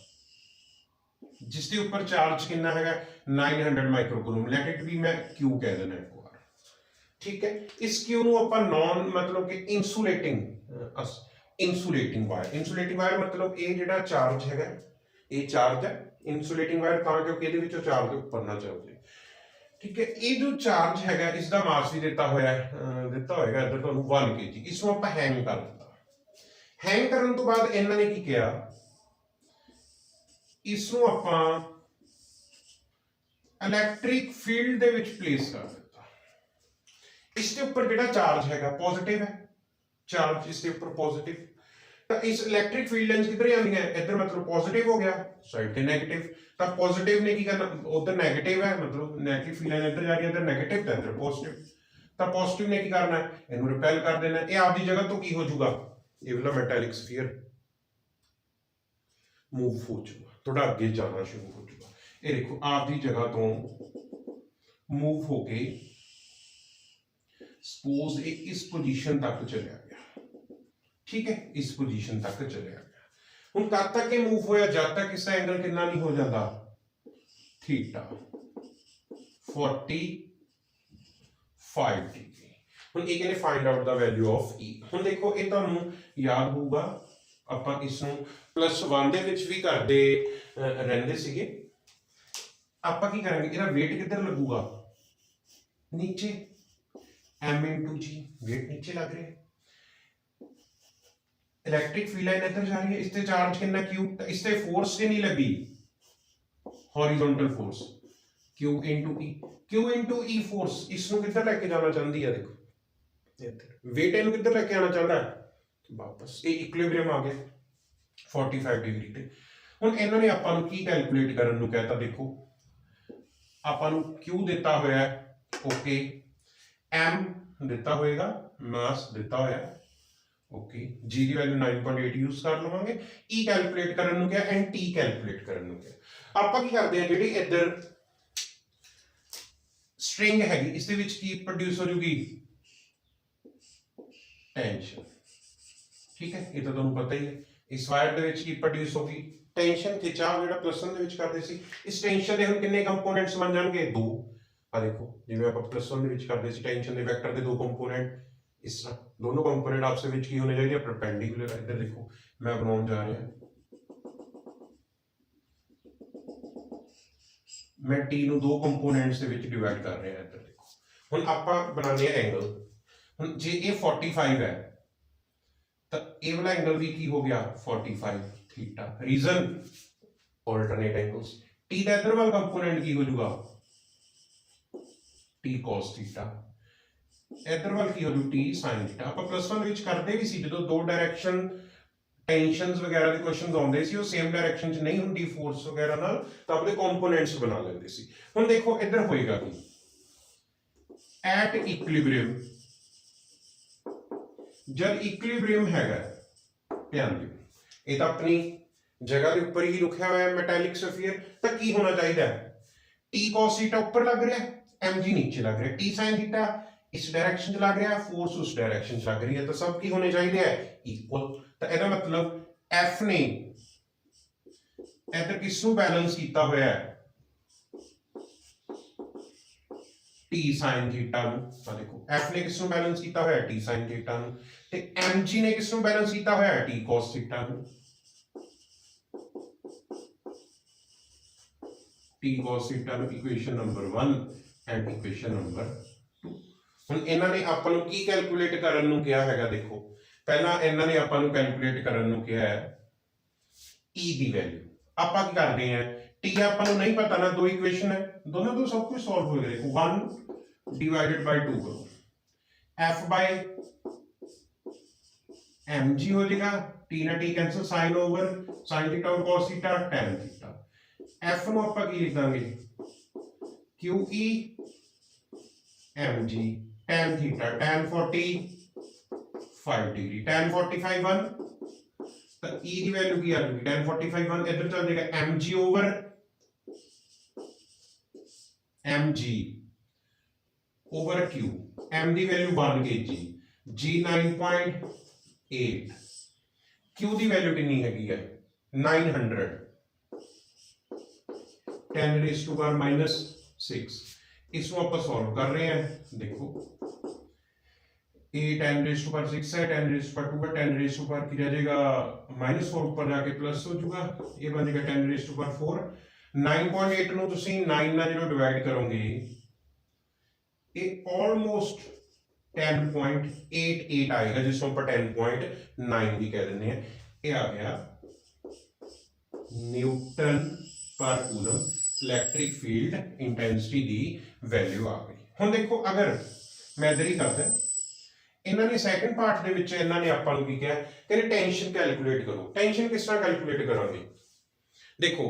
ਜਿਸ ਦੇ ਉੱਪਰ ਚਾਰਜ ਕਿੰਨਾ ਹੈਗਾ 900 ਮਾਈਕਰੋਕੂਲਮ, ਲੈਟ ਇਟ ਵੀ ਮੈਂ Q ਕਹਿ ਦੇਣਾ ਇੱਕ ਵਾਰ, ਠੀਕ ਹੈ। ਇਸ Q ਨੂੰ ਆਪਾਂ ਨॉन मतलब ਕਿ इंसुलेटिंग वायर मतलब ये जिहड़ा चार्ज है, ये चार्ज है इंसुलेटिंग वायर तां क्योंकि ਇਹਦੇ ਵਿੱਚੋਂ ਚਾਰਜ ਉੱਪਰ ਨਾ ਚੱਲ ਜਾਏ, ठीक है। ये जो चार्ज है इसका मास भी दिता होया होएगा इधर ਤੁਹਾਨੂੰ 1 kg। इसको ਆਪਾਂ हैंग कर दिता, हैंग करन तो बाद ਇਹਨਾਂ ਨੇ ਕੀ किया, ਇਸ ਨੂੰ ਆਪਾਂ ਇਲੈਕਟ੍ਰਿਕ ਫੀਲਡ ਦੇ ਵਿੱਚ ਪਲੇਸ ਕਰ ਦਿੱਤਾ। ਇਸ ਦੇ ਉੱਪਰ ਜਿਹੜਾ ਚਾਰਜ ਹੈਗਾ ਪੋਜ਼ਿਟਿਵ ਹੈ, ਚਾਰਜ ਇਸ ਦੇ ਉੱਪਰ ਪੋਜ਼ਿਟਿਵ, ਤਾਂ ਇਸ ਇਲੈਕਟ੍ਰਿਕ ਫੀਲਡ ਲਾਈਨਸ ਕਿੱਧਰ ਜਾਂਦੀਆਂ ਇੱਧਰ ਮਤਲਬ ਪੋਜ਼ਿਟਿਵ ਹੋ ਗਿਆ ਸਾਈਡ ਤੇ ਨੈਗੇਟਿਵ ਤਾਂ ਪੋਜ਼ਿਟਿਵ ਨੇ ਕੀ ਕਰਨਾ ਉਧਰ ਨੈਗੇਟਿਵ ਹੈ ਮਤਲਬ ਨੈਗੇਟਿਵ ਫੀਲਡ ਲਾਈਨ ਇੱਧਰ ਜਾ ਰਹੀ ਹੈ ਇੱਧਰ ਨੈਗੇਟਿਵ ਤਾਂ ਇੱਧਰ ਪੋਜ਼ਿਟਿਵ ਤਾਂ ਪੋਜ਼ਿਟਿਵ ਨੇ ਕੀ ਕਰਨਾ ਇਹਨੂੰ ਰਿਪੈਲ ਕਰ ਦੇਣਾ ਇਹ ਆਪਦੀ ਜਗ੍ਹਾ ਤੋਂ ਕੀ ਹੋ ਜਾਊਗਾ ਇਹ ਵਾਲਾ ਮੈਟੈਲਿਕ ਸਫੀਅਰ मूव हो चुका थोड़ा आगे जाना शुरू हो चुका ये देखो आपकी जगह तो मूव होके सपोज ये इस पोजीशन तक चलिया गया ठीक है इस पोजीशन तक चलिया गया हुण कद तक ये मूव होया जब तक इसका एंगल कितना नहीं हो जाता थीटा 45 डिग्री हुण ये कहने find out the value of E हुण देखो ये तुहानूं याद होगा ਆਪਾਂ ਇਸ ਨੂੰ +1 ਦੇ ਵਿੱਚ ਵੀ ਕਰਦੇ ਰਹਿੰਦੇ ਸੀਗੇ ਆਪਾਂ ਕੀ ਕਰਾਂਗੇ ਇਹਦਾ weight ਕਿੱਧਰ ਲੱਗੂਗਾ नीचे m into g weight नीचे लग रहा है इलेक्ट्रिक फील्ड लाइन इधर जा रही है इससे चार्ज कितना q इससे फोर्स से नहीं लगी horizontal force q into e force इसनु किधर लेके जाना चाहती है देखो इधर weight इनु किधर लेके आना चाहता है वापस ये इक्विलिब्रियम आ गया 45 डिग्री ਤੇ ਹੁਣ ਇਹਨਾਂ ਨੇ ਆਪਾਂ ਨੂੰ ਕੀ ਕੈਲਕੂਲੇਟ ਕਰਨ ਨੂੰ ਕਹਿਤਾ ਦੇਖੋ ਆਪਾਂ ਨੂੰ q ਦਿੱਤਾ ਹੋਇਆ ਹੈ ਓਕੇ m ਦਿੱਤਾ ਹੋਏਗਾ ਮਾਸ ਦਿੱਤਾ ਹੋਇਆ ਹੈ ਓਕੇ g ਦੀ ਵੈਲਿਊ 9.8 ਯੂਜ਼ ਕਰ ਲਵਾਂਗੇ e ਕੈਲਕੂਲੇਟ ਕਰਨ ਨੂੰ ਕਿਹਾ ਐਂਡ t ਕੈਲਕੂਲੇਟ ਕਰਨ ਨੂੰ ਕਿਹਾ ਆਪਾਂ ਕੀ ਕਰਦੇ ਆ ਜਿਹੜੀ ਇੱਧਰ ਸਟ੍ਰਿੰਗ ਹੈਗੀ ਇਸ ਦੇ ਵਿੱਚ ਕੀ ਪ੍ਰੋਡਿਊਸ ਹੋ ਜੂਗੀ ਟੈਂਸ਼ਨ ठीक है ये तो तुहानू पता ही है इस वायर दे विच की प्रोड्यूस होगी टेंशन खिंचाव जेड़ा +1 दे विच करदे सी इस टेंशन दे हुण कितने कंपोनेंट्स बन जाणगे दो आ देखो जिवें आपां +1 दे विच करदे सी टेंशन दे वेक्टर दे दो कंपोनेंट इस तरह दोनों कंपोनेंट आपस में की होने चाहिए परपेंडिकुलर इधर देखो मैं बनाने जा रहा मैं t ਨੂੰ दो कंपोनेंट्स दे विच डिवाइड कर रहा इधर देखो हुण आपां बनाने एंगल हुण जे ये 45 है तो ये वाला एंगल भी की हो गया 45 theta reason alternate angles T का इधर वाला कंपोनेंट की हो जाएगा टी cos थीटा इधर वाला की हो जाऊ टी sin थीटा आप +1 विच करते भी सी जो दो डायरेक्शन टेंशनस वगैरह के क्वेश्चंस आउंदे सी वो सेम डायरेक्शन च नहीं हुंदी फोर्स वगैरह नाल तो आपदे कंपोनेंट्स बना लेंदे सी हुण देखो इधर होएगा कि एट इक्विलिब्रियम जब इक्विलिब्रियम हैगा ध्यान दिओ ये तो अपनी जगह के ऊपर ही लिखा हुआ है मेटैलिक सफियर तो की होना चाहिए टी cos थीटा ऊपर लग रहा है mg नीचे लग रहा है टी sin थीटा इस डायरेक्शन च लग रहा है फोर्स उस डायरेक्शन च लग रही है तो सब की होने चाहिए इक्वल तो ਇਹਦਾ मतलब f ने इधर किसनु बैलेंस किया हुआ है टी sin थीटा नु देखो f ने किसनु बैलेंस किया हुआ है टी sin थीटा नु ते mg ने किसनु बैलेंस किया हुआ है टी cos थीटा नु टी cos थीटा नु equation number 1 and equation number 2 ਹੁਣ ਇਹਨਾਂ ਨੇ ਆਪਾਂ ਨੂੰ ਕੀ ਕੈਲਕੂਲੇਟ ਕਰਨ ਨੂੰ ਕਿਹਾ ਹੈਗਾ ਦੇਖੋ ਪਹਿਲਾਂ ਇਹਨਾਂ ਨੇ ਆਪਾਂ ਨੂੰ ਕੈਲਕੂਲੇਟ ਕਰਨ ਨੂੰ ਕਿਹਾ ਹੈ e ਦੀ ਵੈਲਿਊ ਆਪਾਂ ਕੀ ਕਰਦੇ ਆ t ਆਪਾਂ ਨੂੰ ਨਹੀਂ ਪਤਾ ਨਾ ਦੋ ਇਕੁਏਸ਼ਨ ਹੈ ਦੋਨੋਂ ਤੋਂ ਸਭ ਕੁਝ ਸੋਲਵ ਹੋ ਗਿਆ ਦੇਖੋ 1 डिवाइडेड बाय 2 करो f by mg हो जाएगा t ना t cancel sin over sin theta और cos theta tan theta f नु ਆਪਾਂ ਕੀ ਲਿਖ ਦਾਂਗੇ qe mg tan theta tan 45 degree tan 45 1 तो e की वैल्यू की आ जाएगी tan 45 1 इधर चल जाएगा mg over mg over q m ਦੀ ਵੈਲਿਊ ਬਣ ਗਈ g 9.8 q ਦੀ ਵੈਲਿਊ ਕਿੰਨੀ ਹੈਗੀ ਹੈ 900 10 raised to power minus 6 इसको ਆਪਾਂ सॉल्व कर रहे हैं देखो a 10 raised to power 6 है 10 raised to power 2 है 10 raised to power की रह जाएगा -4 ऊपर जाके प्लस हो जाएगा ये बन जाएगा 10 raised to power 4 9.8 ਨੂੰ ਤੁਸੀਂ 9 ਨਾਲ ਜਦੋਂ ਡਿਵਾਈਡ ਕਰੋਗੇ ਇਹ ਆਲਮੋਸਟ 10.88 ਆਏਗਾ ਜਿਸ ਨੂੰ ਆਪਾਂ 10.9 ਵੀ ਕਹਿ ਦਿੰਦੇ ਆ ਇਹ ਆ ਗਿਆ ਨਿਊਟਨ ਪਰ ਕੂਲਮ ਇਲੈਕਟ੍ਰਿਕ ਫੀਲਡ ਇੰਟੈਂਸਿਟੀ ਦੀ ਵੈਲਿਊ ਆ ਗਈ ਹੁਣ ਦੇਖੋ ਅਗਰ ਮੈਂ ਇਧਰ ਹੀ ਕਰਦਾ ਇਹਨਾਂ ਨੇ ਸੈਕੰਡ ਪਾਰਟ ਦੇ ਵਿੱਚ ਇਹਨਾਂ ਨੇ ਆਪਾਂ ਨੂੰ ਕੀ ਕਿਹਾ, ਕਹਿੰਦੇ ਟੈਂਸ਼ਨ ਕੈਲਕੂਲੇਟ ਕਰੋ। ਟੈਂਸ਼ਨ ਕਿਸ ਤਰ੍ਹਾਂ ਕੈਲਕੂਲੇਟ ਕਰਾਂਗੇ? ਦੇਖੋ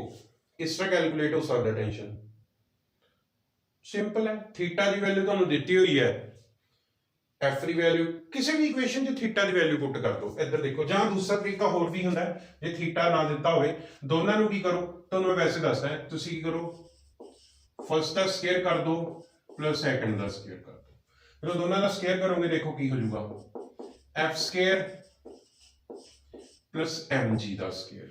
ਕਿਸ ਤਰ੍ਹਾਂ ਕੈਲਕੂਲੇਟ ਹੋ ਸਕਦਾ ਟੈਂਸ਼ਨ? ਸਿੰਪਲ ਹੈ, ਥੀਟਾ ਦੀ ਵੈਲਿਊ ਤੁਹਾਨੂੰ ਦਿੱਤੀ ਹੋਈ ਹੈ, ਐਫ ਦੀ ਵੈਲਿਊ ਕਿਸੇ ਵੀ ਇਕੁਏਸ਼ਨ 'ਚ ਥੀਟਾ ਦੀ ਵੈਲਿਊ ਪੁੱਟ ਕਰ ਦਿਓ। ਇੱਧਰ ਦੇਖੋ, ਜਾਂ ਦੂਸਰਾ ਤਰੀਕਾ ਹੋਰ ਵੀ ਹੁੰਦਾ ਹੈ, ਜੇ ਥੀਟਾ ਨਾ ਦਿੱਤਾ ਹੋਵੇ, ਦੋਨਾਂ ਨੂੰ ਕੀ ਕਰੋ, ਤੁਹਾਨੂੰ ਮੈਂ ਵੈਸੇ ਦੱਸਦਾ, ਤੁਸੀਂ ਕੀ ਕਰੋ, ਫਸਟ ਦਾ ਸਕੁਅਰ ਕਰ ਦਿਓ ਪਲੱਸ ਸੈਕੰਡ ਦਾ ਸਕੁਅਰ ਕਰ ਦਿਓ। ਜਦੋਂ ਦੋਨਾਂ ਦਾ ਸਕੁਅਰ ਕਰੋਗੇ ਦੇਖੋ ਕੀ ਹੋ ਜਾਊਗਾ, F square plus M G ਦਾ ਸਕੁਅਰ।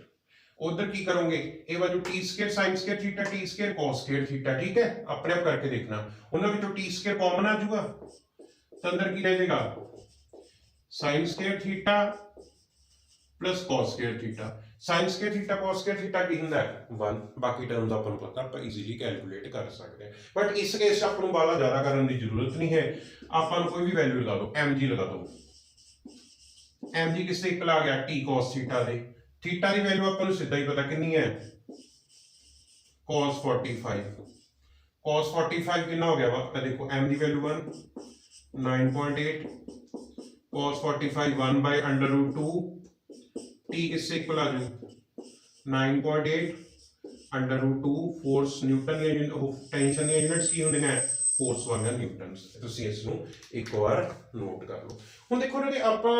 उधर की करोगे, ए बाजू T square sin square theta T square cos square theta, ठीक है, अपने आप करके देखना। उन्होंने विचों टी स्क्वायर कॉमन आ जाऊगा, तो अंदर की रह जाएगा sin square theta plus cos square theta. sin square theta cos square theta की हुंदा है 1, बाकी टर्म्स अपन को पता, आप इजीली कैलकुलेट कर सकते हैं। बट इस केस अपन को बाला ज्यादा करने की जरूरत नहीं है, अपन कोई भी वैल्यू लगा दो, mg लगा दो, mg किससे इक्वल आ गया, t cos थीटा दे। थीटा की वैल्यू अपन सीधा ही पता कितनी है, cos 45। cos 45 कितना हो गया वा, देखो m की value 1 9.8, cos 45 1 by under root 2, t किससे इक्वल आ जाए 9.8 अंडर रूट 2। फोर्स न्यूटन या टेंशन या यूनिट्स की होंगे, फोर्स 1 है न्यूटन। तुसीं इस नूं एक बार नोट कर लो। हुण देखो ना, आपां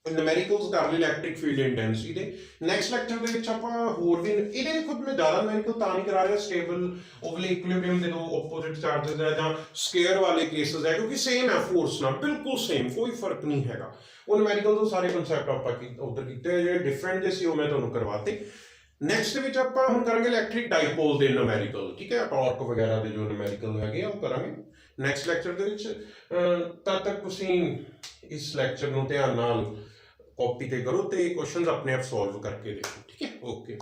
न्यूमेरिकल्स कर ली इलैक्ट्रिक फील्ड इंटेंसिटी दे। नैक्सट लैक्चर दे विच आपां होर भी इहदे खुद मैं ज़्यादा न्यूमेरिकल तां नहीं करा रहा, स्टेबल ओवल इक्विलिब्रियम दे दो ऑपोजिट चार्जेस है जां स्केयर वाले केसेस है, क्योंकि सेम है फोर्स नाल, बिल्कुल सेम, कोई फर्क नहीं हैगा। वो न्यूमेरिकल तो सारे कंसैप्ट आपां उधर कीते, जे डिफरेंट जे सी वो मैं तुहानूं करवाते। नैक्सट विच आपां हुण करांगे इलैक्ट्रिक डाइपोल दे न्यूमेरिकल, ठीक है, टॉर्क वगैरह दे जो न्यूमेरिकल हैगे वो करांगे नैक्सट लैक्चर दे विच। तद तक तुसीं इस लैक्चर नूं ध्यान नाल कॉपी ते करो ते क्वेश्चंस अपने आप सॉल्व करके देखो, ठीक है, ओके।